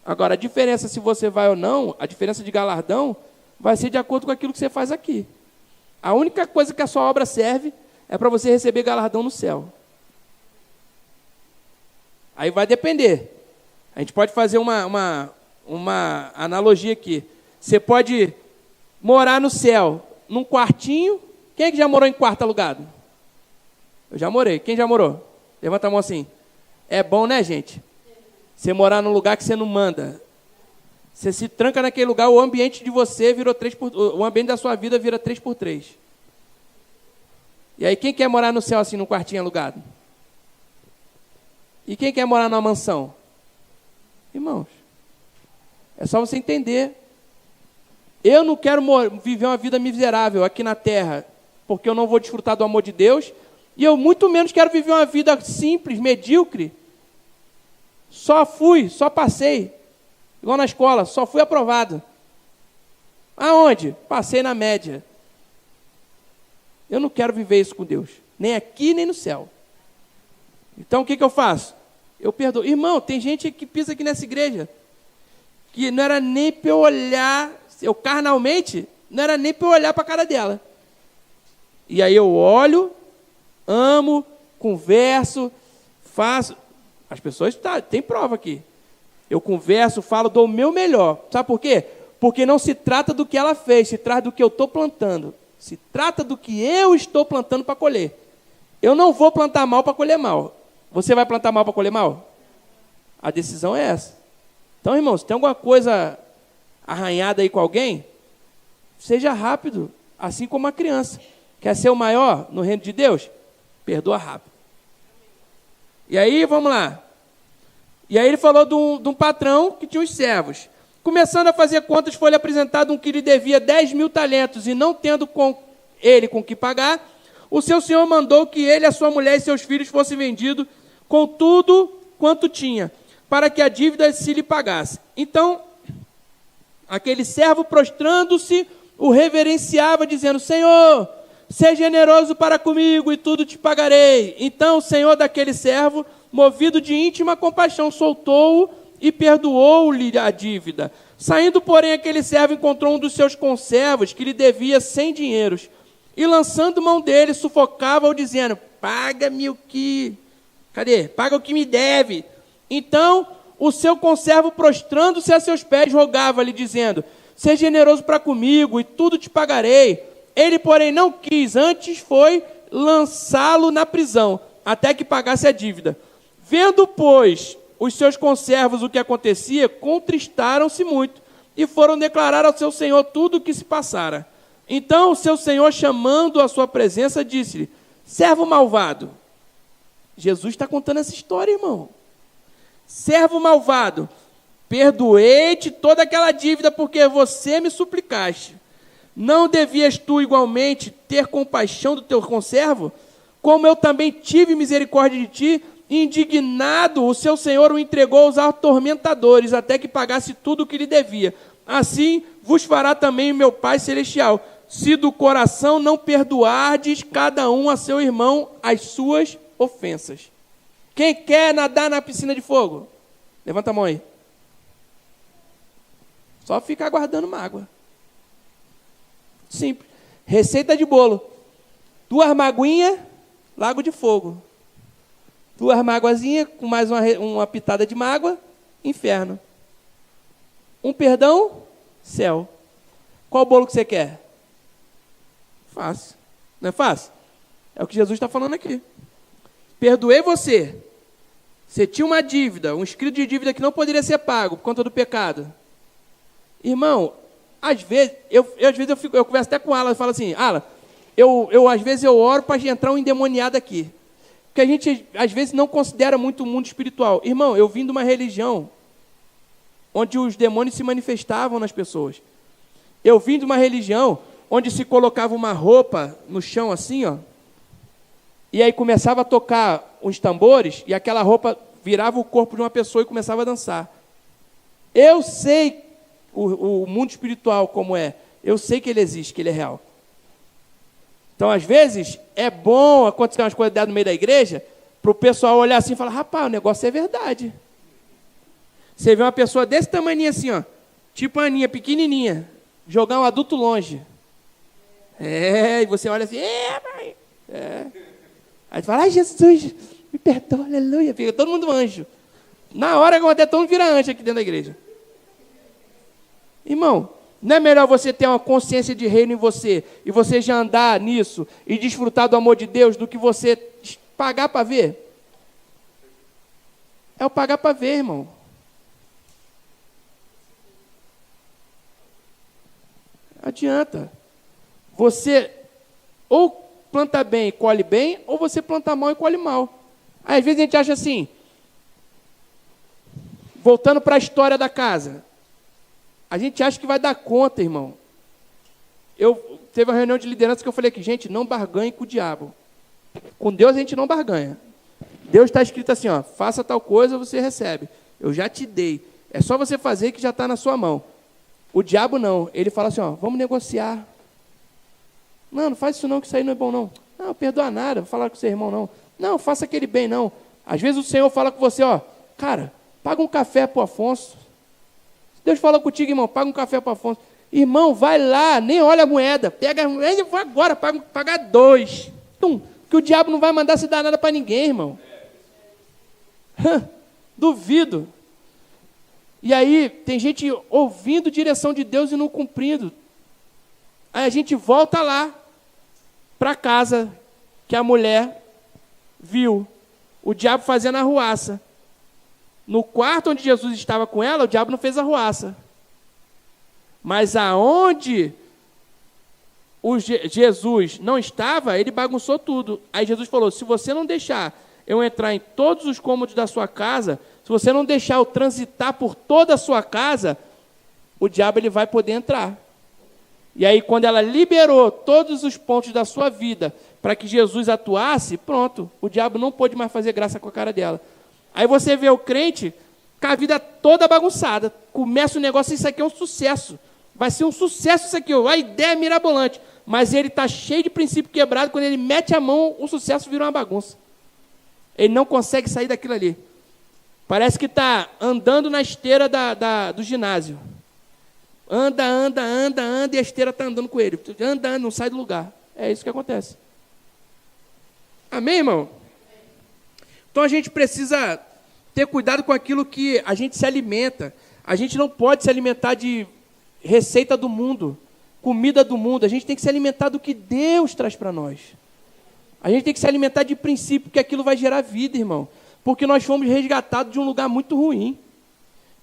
Agora, a diferença se você vai ou não, a diferença de galardão, vai ser de acordo com aquilo que você faz aqui. A única coisa que a sua obra serve é para você receber galardão no céu. Aí vai depender. A gente pode fazer uma analogia aqui. Você pode morar no céu, num quartinho. Quem é que já morou em quarto alugado? Eu já morei. Quem já morou? Levanta a mão assim. É bom, né, gente? Você morar num lugar que você não manda. Você se tranca naquele lugar, o ambiente de você virou o ambiente da sua vida vira 3x3. E aí, quem quer morar no céu assim, num quartinho alugado? E quem quer morar numa mansão? Irmãos, é só você entender. Eu não quero viver uma vida miserável aqui na terra, porque eu não vou desfrutar do amor de Deus, e eu muito menos quero viver uma vida simples, medíocre. Só passei. Igual na escola, só fui aprovado. Aonde? Passei na média. Eu não quero viver isso com Deus, nem aqui, nem no céu. Então, o que eu faço? Eu perdoo. Irmão, tem gente que pisa aqui nessa igreja, que não era nem para eu olhar, eu carnalmente, não era nem para eu olhar para a cara dela. E aí eu olho, amo, converso, faço. As pessoas, tem prova aqui. Eu converso, falo, dou o meu melhor. Sabe por quê? Porque não se trata do que ela fez, se trata do que eu estou plantando. Se trata do que eu estou plantando para colher. Eu não vou plantar mal para colher mal. Você vai plantar mal para colher mal? A decisão é essa. Então, irmãos, se tem alguma coisa arranhada aí com alguém, seja rápido, assim como a criança. Quer ser o maior no reino de Deus? Perdoa rápido. E aí, vamos lá. E aí ele falou de um patrão que tinha os servos. Começando a fazer contas, foi-lhe apresentado um que lhe devia 10.000 talentos, e não tendo com que pagar, o seu senhor mandou que ele, a sua mulher e seus filhos fossem vendidos com tudo quanto tinha, para que a dívida se lhe pagasse. Então, aquele servo, prostrando-se, o reverenciava, dizendo, Senhor, seja generoso para comigo e tudo te pagarei. Então o senhor daquele servo, movido de íntima compaixão, soltou-o e perdoou-lhe a dívida. Saindo, porém, aquele servo encontrou um dos seus conservos que lhe devia 100 dinheiros. E lançando mão dele, sufocava-o, dizendo, paga-me o que... Cadê? Paga o que me deve. Então, o seu conservo, prostrando-se a seus pés, rogava-lhe, dizendo, seja generoso para comigo e tudo te pagarei. Ele, porém, não quis, antes foi lançá-lo na prisão, até que pagasse a dívida. Vendo, pois, os seus conservos o que acontecia, contristaram-se muito, e foram declarar ao seu senhor tudo o que se passara. Então o seu senhor, chamando à sua presença, disse-lhe, servo malvado. Jesus está contando essa história, irmão. Servo malvado, perdoei-te toda aquela dívida, porque você me suplicaste. Não devias tu igualmente ter compaixão do teu conservo, como eu também tive misericórdia de ti? Indignado, o seu senhor o entregou aos atormentadores, até que pagasse tudo o que lhe devia. Assim vos fará também o meu Pai Celestial, se do coração não perdoardes cada um a seu irmão as suas ofensas. Quem quer nadar na piscina de fogo? Levanta a mão aí. Só fica aguardando mágoa. Simples. Receita de bolo. 2 maguinhas, lago de fogo. 2 mágoazinhas, com mais uma pitada de mágoa, inferno. Um perdão, céu. Qual bolo que você quer? Fácil. Não é fácil? É o que Jesus está falando aqui. Perdoei você. Você tinha uma dívida, um escrito de dívida que não poderia ser pago por conta do pecado. Irmão, às vezes eu converso até com Alan e falo assim, Alan, às vezes eu oro para entrar um endemoniado aqui. Porque a gente, às vezes, não considera muito o mundo espiritual. Irmão, eu vim de uma religião onde os demônios se manifestavam nas pessoas. Eu vim de uma religião onde se colocava uma roupa no chão assim, ó, e aí começava a tocar uns tambores, e aquela roupa virava o corpo de uma pessoa e começava a dançar. Eu sei o mundo espiritual como é. Eu sei que ele existe, que ele é real. Então, às vezes, é bom acontecer umas coisas no meio da igreja, para o pessoal olhar assim e falar, rapaz, o negócio é verdade. Você vê uma pessoa desse tamanho assim, ó, tipo a Aninha, pequenininha, jogar um adulto longe. E você olha assim, mãe. Aí fala, ai, Jesus, me perdoa, aleluia. Fica todo mundo anjo. Na hora que até todo mundo vira anjo aqui dentro da igreja. Irmão, não é melhor você ter uma consciência de reino em você, e você já andar nisso, e desfrutar do amor de Deus, do que você pagar para ver? É o pagar para ver, irmão. Adianta. Você ou planta bem e colhe bem, ou você planta mal e colhe mal. Aí, às vezes a gente acha assim, voltando para a história da casa, a gente acha que vai dar conta, irmão. Teve uma reunião de liderança que eu falei aqui, gente, não barganhe com o diabo. Com Deus a gente não barganha. Deus está escrito assim, ó, faça tal coisa, você recebe. Eu já te dei. É só você fazer que já está na sua mão. O diabo não. Ele fala assim, ó, vamos negociar. Não faz isso não, que isso aí não é bom não. Não, perdoa nada, vou falar com seu irmão não. Não, faça aquele bem não. Às vezes o Senhor fala com você, ó, cara, paga um café para o Afonso. Se Deus fala contigo, irmão, paga um café para o Afonso. Irmão, vai lá, nem olha a moeda. Pega a moeda e vai agora, paga 2. Que o diabo não vai mandar se dar nada para ninguém, irmão. Duvido. E aí, tem gente ouvindo direção de Deus e não cumprindo. Aí a gente volta lá, para casa, que a mulher viu o diabo fazendo a arruaça. No quarto onde Jesus estava com ela, o diabo não fez a arruaça. Mas aonde Jesus não estava, ele bagunçou tudo. Aí Jesus falou, se você não deixar eu entrar em todos os cômodos da sua casa, se você não deixar eu transitar por toda a sua casa, o diabo ele vai poder entrar. E aí, quando ela liberou todos os pontos da sua vida para que Jesus atuasse, pronto, o diabo não pôde mais fazer graça com a cara dela. Aí você vê o crente com a vida toda bagunçada. Começa o negócio, isso aqui é um sucesso. Vai ser um sucesso isso aqui, a ideia é mirabolante. Mas ele está cheio de princípio quebrado, quando ele mete a mão, o sucesso vira uma bagunça. Ele não consegue sair daquilo ali. Parece que está andando na esteira do ginásio. Anda, e a esteira está andando com ele. Anda, não sai do lugar. É isso que acontece. Amém, irmão? Então a gente precisa ter cuidado com aquilo que a gente se alimenta. A gente não pode se alimentar de receita do mundo, comida do mundo. A gente tem que se alimentar do que Deus traz para nós. A gente tem que se alimentar de princípio, porque aquilo vai gerar vida, irmão. Porque nós fomos resgatados de um lugar muito ruim.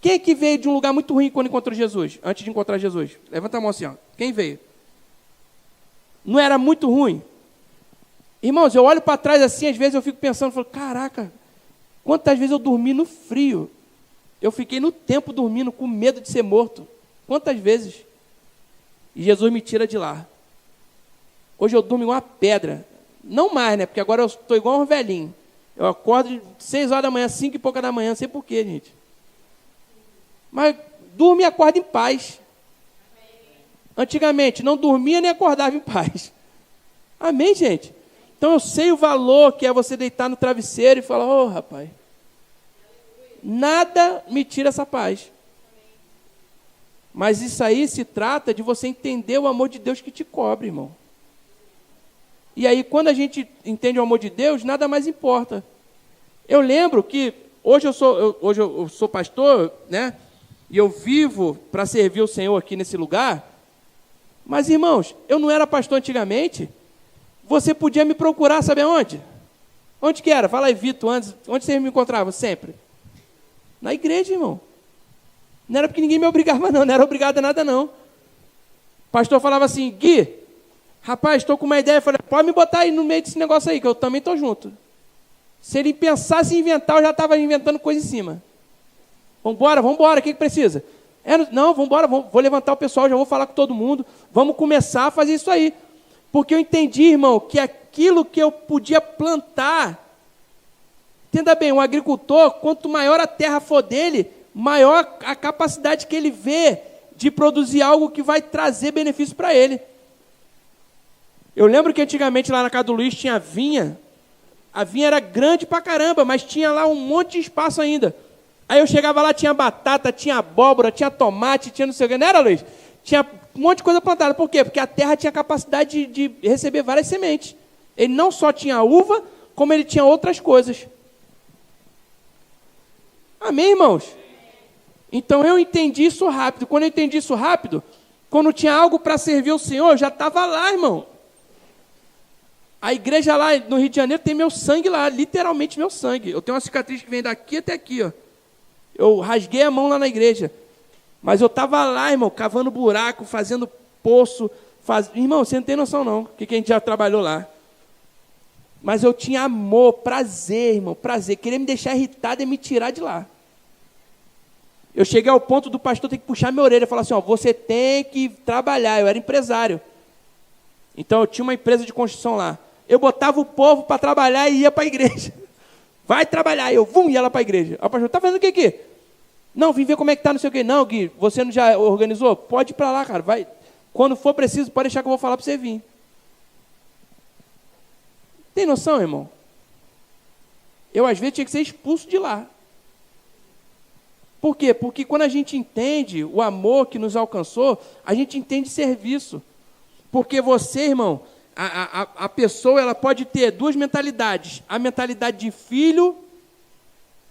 Quem é que veio de um lugar muito ruim quando encontrou Jesus? Antes de encontrar Jesus? Levanta a mão assim, ó. Quem veio? Não era muito ruim? Irmãos, eu olho para trás assim, às vezes eu fico pensando, falo, caraca, quantas vezes eu dormi no frio? Eu fiquei no tempo dormindo com medo de ser morto. Quantas vezes? E Jesus me tira de lá. Hoje eu durmo igual uma pedra. Não mais, né? Porque agora eu estou igual um velhinho. Eu acordo de 6 horas da manhã, 5 e pouca da manhã, não sei porquê, gente. Mas durmo e acordo em paz. Antigamente, não dormia nem acordava em paz. Amém, gente? Então eu sei o valor que é você deitar no travesseiro e falar, ô, rapaz, nada me tira essa paz. Mas isso aí se trata de você entender o amor de Deus que te cobre, irmão. E aí, quando a gente entende o amor de Deus, nada mais importa. Eu lembro que hoje eu sou pastor, né? E eu vivo para servir o Senhor aqui nesse lugar. Mas, irmãos, eu não era pastor antigamente. Você podia me procurar, sabe aonde? Onde que era? Fala aí, Vitor, antes. Onde você me encontrava sempre? Na igreja, irmão. Não era porque ninguém me obrigava, não. Não era obrigado a nada, não. O pastor falava assim, Gui, rapaz, estou com uma ideia. Eu falei, pode me botar aí no meio desse negócio aí, que eu também estou junto. Se ele pensasse em inventar, eu já estava inventando coisa em cima. Vambora, o que precisa? Não, vambora, vou levantar o pessoal, já vou falar com todo mundo. Vamos começar a fazer isso aí. Porque eu entendi, irmão, que aquilo que eu podia plantar... Entenda bem, um agricultor, quanto maior a terra for dele, maior a capacidade que ele vê de produzir algo que vai trazer benefício para ele. Eu lembro que antigamente lá na casa do Luiz tinha vinha. A vinha era grande pra caramba, mas tinha lá um monte de espaço ainda. Aí eu chegava lá, tinha batata, tinha abóbora, tinha tomate, tinha não sei o que. Não era, Luiz? Tinha um monte de coisa plantada. Por quê? Porque a terra tinha capacidade de receber várias sementes. Ele não só tinha uva, como ele tinha outras coisas. Amém, irmãos? Então eu entendi isso rápido. Quando eu entendi isso rápido, quando tinha algo para servir o Senhor, eu já estava lá, irmão. A igreja lá no Rio de Janeiro tem meu sangue lá, literalmente meu sangue. Eu tenho uma cicatriz que vem daqui até aqui, ó. Eu rasguei a mão lá na igreja. Mas eu estava lá, irmão, cavando buraco, fazendo poço. Irmão, você não tem noção não, que a gente já trabalhou lá. Mas eu tinha amor, prazer, irmão, prazer. Querer me deixar irritado e me tirar de lá. Eu cheguei ao ponto do pastor ter que puxar minha orelha e falar assim, ó, você tem que trabalhar. Eu era empresário. Então eu tinha uma empresa de construção lá. Eu botava o povo para trabalhar e ia para a igreja. Vai trabalhar. Eu ia lá para a igreja. Aí o pastor, tá fazendo o que aqui? Não, vim ver como é que tá, não sei o quê. Não, Gui, você não já organizou? Pode ir para lá, cara. Vai. Quando for preciso, pode deixar que eu vou falar para você vir. Tem noção, irmão? Eu, às vezes, tinha que ser expulso de lá. Por quê? Porque quando a gente entende o amor que nos alcançou, a gente entende serviço. Porque você, irmão, a pessoa ela pode ter duas mentalidades. A mentalidade de filho,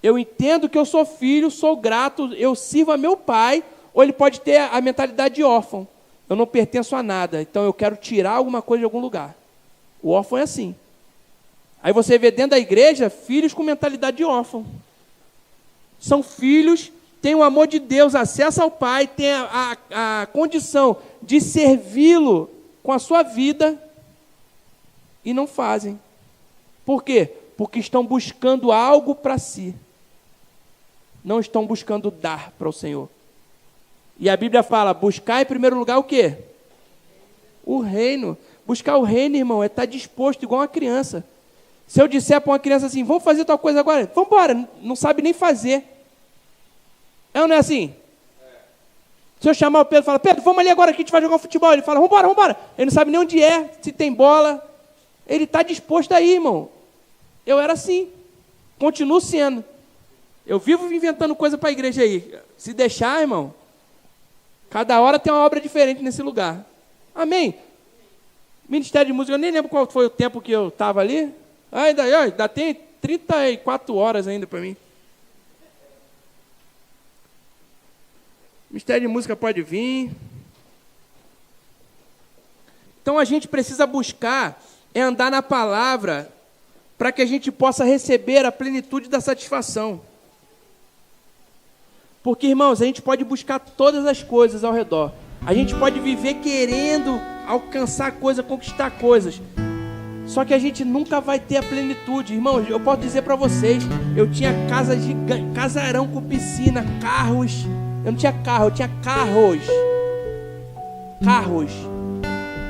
eu entendo que eu sou filho, sou grato, eu sirvo a meu pai. Ou ele pode ter a mentalidade de órfão. Eu não pertenço a nada, então eu quero tirar alguma coisa de algum lugar. O órfão é assim. Aí você vê dentro da igreja filhos com mentalidade de órfão. São filhos, têm o amor de Deus, acesso ao Pai, têm a condição de servi-lo com a sua vida e não fazem. Por quê? Porque estão buscando algo para si. Não estão buscando dar para o Senhor. E a Bíblia fala, buscar em primeiro lugar o quê? O reino. Buscar o reino, irmão, é estar disposto igual uma criança. Se eu disser para uma criança assim, vamos fazer tal coisa agora? Vamos embora, não sabe nem fazer. É ou não é assim? Se eu chamar o Pedro e falar, Pedro, vamos ali agora que a gente vai jogar um futebol. Ele fala, vamos embora. Ele não sabe nem onde é, se tem bola. Ele está disposto aí, irmão. Eu era assim. Continuo sendo. Eu vivo inventando coisa para a igreja aí. Se deixar, irmão, cada hora tem uma obra diferente nesse lugar. Amém? Ministério de Música, eu nem lembro qual foi o tempo que eu estava ali. Ainda tem 34 horas ainda para mim. Ministério de Música pode vir. Então a gente precisa buscar, andar na palavra, para que a gente possa receber a plenitude da satisfação. Porque, irmãos, a gente pode buscar todas as coisas ao redor. A gente pode viver querendo alcançar coisas, conquistar coisas. Só que a gente nunca vai ter a plenitude. Irmãos, eu posso dizer para vocês, eu tinha casa gigante, casarão com piscina, carros. Eu não tinha carro, eu tinha carros. Carros.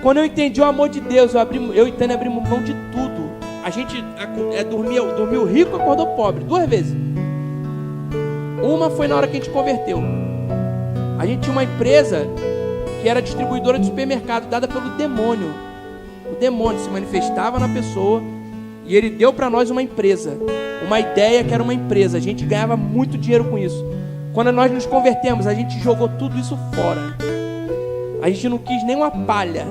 Quando eu entendi o amor de Deus, eu e Tânia abrimos mão de tudo. A gente dormiu rico e acordou pobre, 2 vezes. Uma foi na hora que a gente converteu. A gente tinha uma empresa que era distribuidora de supermercado, dada pelo demônio. O demônio se manifestava na pessoa e ele deu para nós uma empresa, uma ideia que era uma empresa. A gente ganhava muito dinheiro com isso. Quando nós nos convertemos, a gente jogou tudo isso fora. A gente não quis nem uma palha.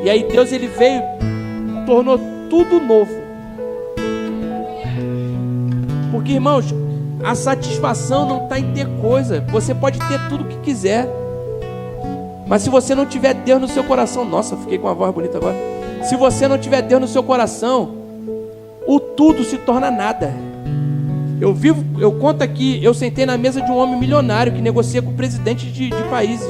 E aí Deus ele veio, tornou tudo novo. Porque, irmãos, a satisfação não está em ter coisa. Você pode ter tudo o que quiser. Mas se você não tiver Deus no seu coração, nossa, fiquei com uma voz bonita agora. Se você não tiver Deus no seu coração, o tudo se torna nada. Eu conto aqui, eu sentei na mesa de um homem milionário que negocia com presidentes de países.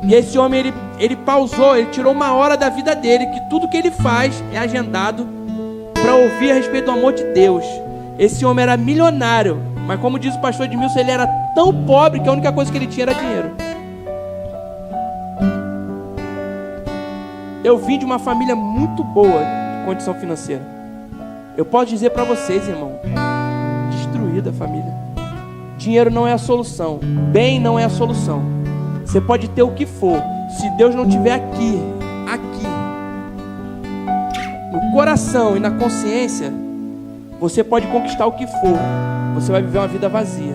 E esse homem, ele pausou, ele tirou 1 hora da vida dele, que tudo que ele faz é agendado para ouvir a respeito do amor de Deus. Esse homem era milionário, mas como diz o pastor Edmilson, ele era tão pobre que a única coisa que ele tinha era dinheiro. Eu vim de uma família muito boa de condição financeira. Eu posso dizer para vocês, irmão, destruída a família. Dinheiro não é a solução, bem não é a solução. Você pode ter o que for, se Deus não estiver aqui, no coração e na consciência, você pode conquistar o que for, você vai viver uma vida vazia.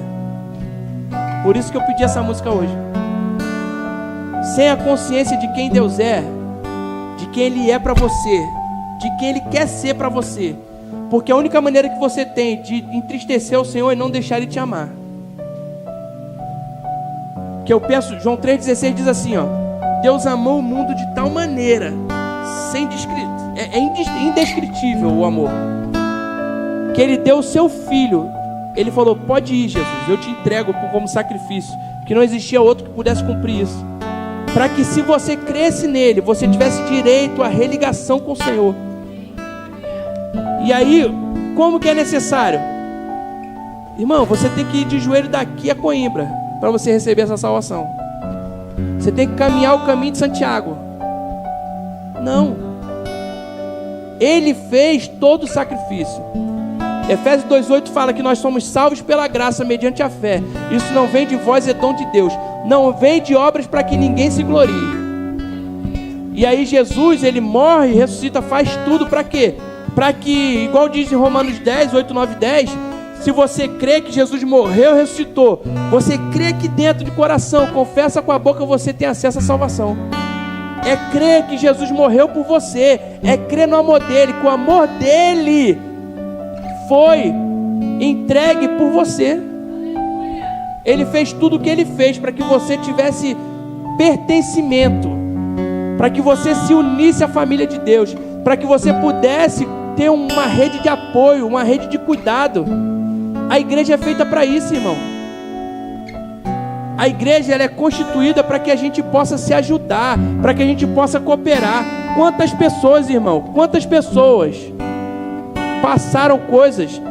Por isso que eu pedi essa música hoje. Sem a consciência de quem Deus é, de quem Ele é para você, de quem Ele quer ser para você, porque a única maneira que você tem de entristecer o Senhor é não deixar Ele te amar. Que eu penso, João 3,16 diz assim, ó: Deus amou o mundo de tal maneira, é indescritível o amor, que Ele deu o seu Filho. Ele falou: pode ir, Jesus, eu te entrego como sacrifício, porque não existia outro que pudesse cumprir isso, para que se você cresce nele, você tivesse direito à religação com o Senhor. E aí, como que é necessário? Irmão, você tem que ir de joelho daqui a Coimbra para você receber essa salvação. Você tem que caminhar o caminho de Santiago. Não. Ele fez todo o sacrifício. Efésios 2,8 fala que nós somos salvos pela graça mediante a fé. Isso não vem de vós, é dom de Deus. Não vem de obras para que ninguém se glorie. E aí Jesus, Ele morre, ressuscita, faz tudo para quê? Para que, igual diz em Romanos 10, 8, 9, 10, se você crê que Jesus morreu e ressuscitou, você crê que dentro de coração, confessa com a boca, você tem acesso à salvação. É crer que Jesus morreu por você, é crer no amor dele, que o amor dele foi entregue por você. Ele fez tudo o que ele fez para que você tivesse pertencimento, para que você se unisse à família de Deus, para que você pudesse ter uma rede de apoio, uma rede de cuidado. A igreja é feita para isso, irmão. A igreja, ela é constituída para que a gente possa se ajudar, para que a gente possa cooperar. Quantas pessoas, irmão, quantas pessoas passaram coisas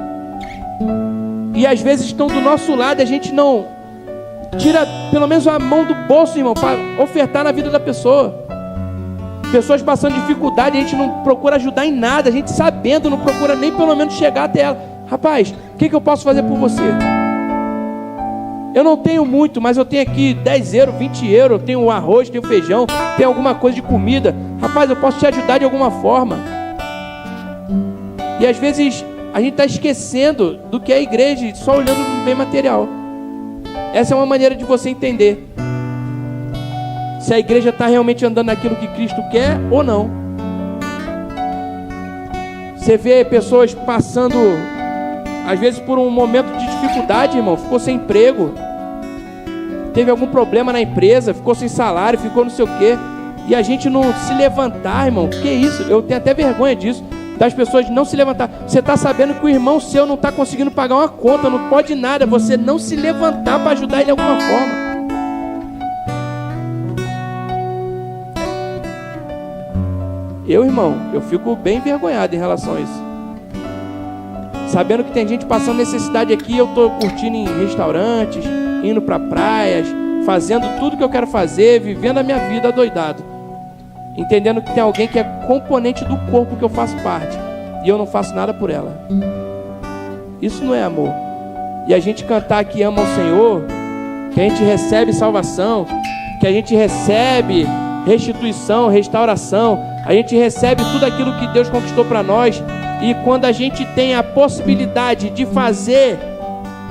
e às vezes estão do nosso lado, a gente não tira pelo menos a mão do bolso, irmão, para ofertar na vida da pessoa. Pessoas passando dificuldade, a gente não procura ajudar em nada, a gente sabendo, não procura nem pelo menos chegar até ela. Rapaz, o que eu posso fazer por você? Eu não tenho muito, mas eu tenho aqui 10 euros, 20 euros, eu tenho arroz, tenho feijão, tenho alguma coisa de comida. Rapaz, eu posso te ajudar de alguma forma. E às vezes a gente está esquecendo do que é a igreja, só olhando no bem material. Essa é uma maneira de você entender se a igreja está realmente andando naquilo que Cristo quer ou não. Você vê pessoas passando, às vezes por um momento de dificuldade, irmão, ficou sem emprego, teve algum problema na empresa, ficou sem salário, ficou não sei o quê, e a gente não se levantar, irmão. Que isso? Eu tenho até vergonha disso, das pessoas não se levantar. Você está sabendo que o irmão seu não está conseguindo pagar uma conta, não pode nada, você não se levantar para ajudar ele de alguma forma. Irmão, eu fico bem envergonhado em relação a isso. Sabendo que tem gente passando necessidade aqui, eu estou curtindo em restaurantes, indo para praias, fazendo tudo que eu quero fazer, vivendo a minha vida adoidado. Entendendo que tem alguém que é componente do corpo que eu faço parte, e eu não faço nada por ela. Isso não é amor. E a gente cantar que ama o Senhor, que a gente recebe salvação, que a gente recebe restituição, restauração, a gente recebe tudo aquilo que Deus conquistou para nós. E quando a gente tem a possibilidade de fazer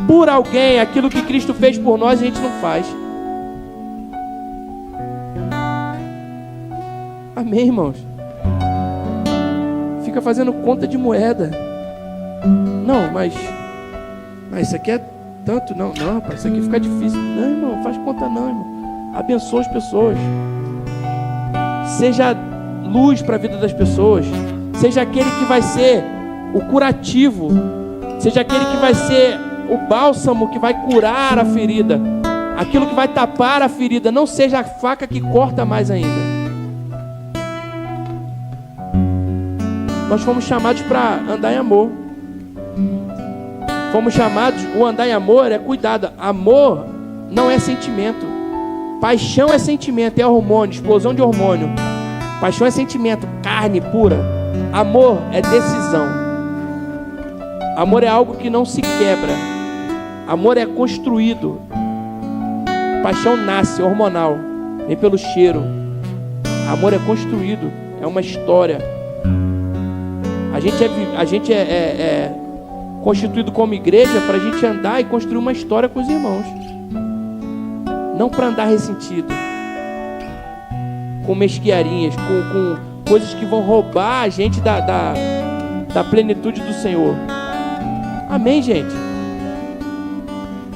por alguém aquilo que Cristo fez por nós, a gente não faz. Amém, irmãos? Fica fazendo conta de moeda. Não, mas isso aqui é tanto. Não, rapaz, isso aqui fica difícil. Não, irmão, faz conta não, irmão. Abençoa as pessoas. Seja luz para a vida das pessoas. Seja aquele que vai ser o curativo. Seja aquele que vai ser o bálsamo que vai curar a ferida. Aquilo que vai tapar a ferida. Não seja a faca que corta mais ainda. Nós fomos chamados para andar em amor. Fomos chamados, o andar em amor é cuidado. Amor não é sentimento. Paixão é sentimento, é hormônio, explosão de hormônio. Paixão é sentimento, carne pura. Amor é decisão. Amor é algo que não se quebra. Amor é construído. Paixão nasce, é hormonal, vem pelo cheiro. Amor é construído, é uma história. A gente é constituído como igreja para a gente andar e construir uma história com os irmãos. Não para andar ressentido, com mesquiarinhas, com coisas que vão roubar a gente da plenitude do Senhor. Amém, gente?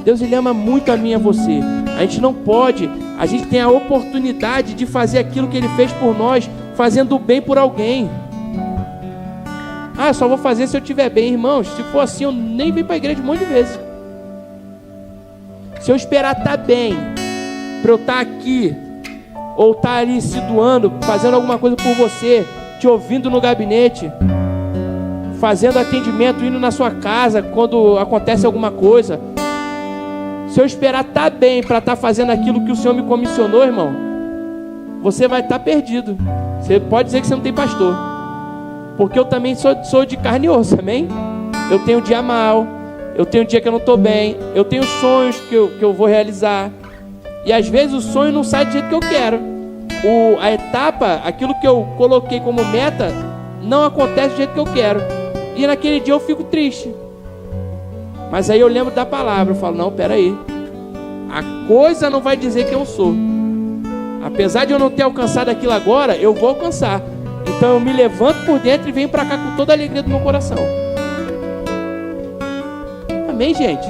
Deus, Ele ama muito a mim e a você. A gente não pode, a gente tem a oportunidade de fazer aquilo que Ele fez por nós, fazendo o bem por alguém. Ah, só vou fazer se eu estiver bem. Irmãos, se for assim, eu nem venho para a igreja um monte de vezes. Se eu esperar estar bem, para eu estar aqui, ou estar ali se doando, fazendo alguma coisa por você, te ouvindo no gabinete, fazendo atendimento, indo na sua casa quando acontece alguma coisa. Se eu esperar estar bem para estar fazendo aquilo que o Senhor me comissionou, irmão, você vai estar perdido. Você pode dizer que você não tem pastor, porque eu também sou de carne e osso, amém? Eu tenho dia mal, eu tenho dia que eu não estou bem, eu tenho sonhos que eu vou realizar, e às vezes o sonho não sai do jeito que eu quero. A etapa, aquilo que eu coloquei como meta, não acontece do jeito que eu quero, e naquele dia eu fico triste. Mas aí eu lembro da palavra, eu falo, não, peraí, a coisa não vai dizer que eu sou. Apesar de eu não ter alcançado aquilo agora, eu vou alcançar. Então eu me levanto por dentro e venho para cá com toda a alegria do meu coração. Amém, gente?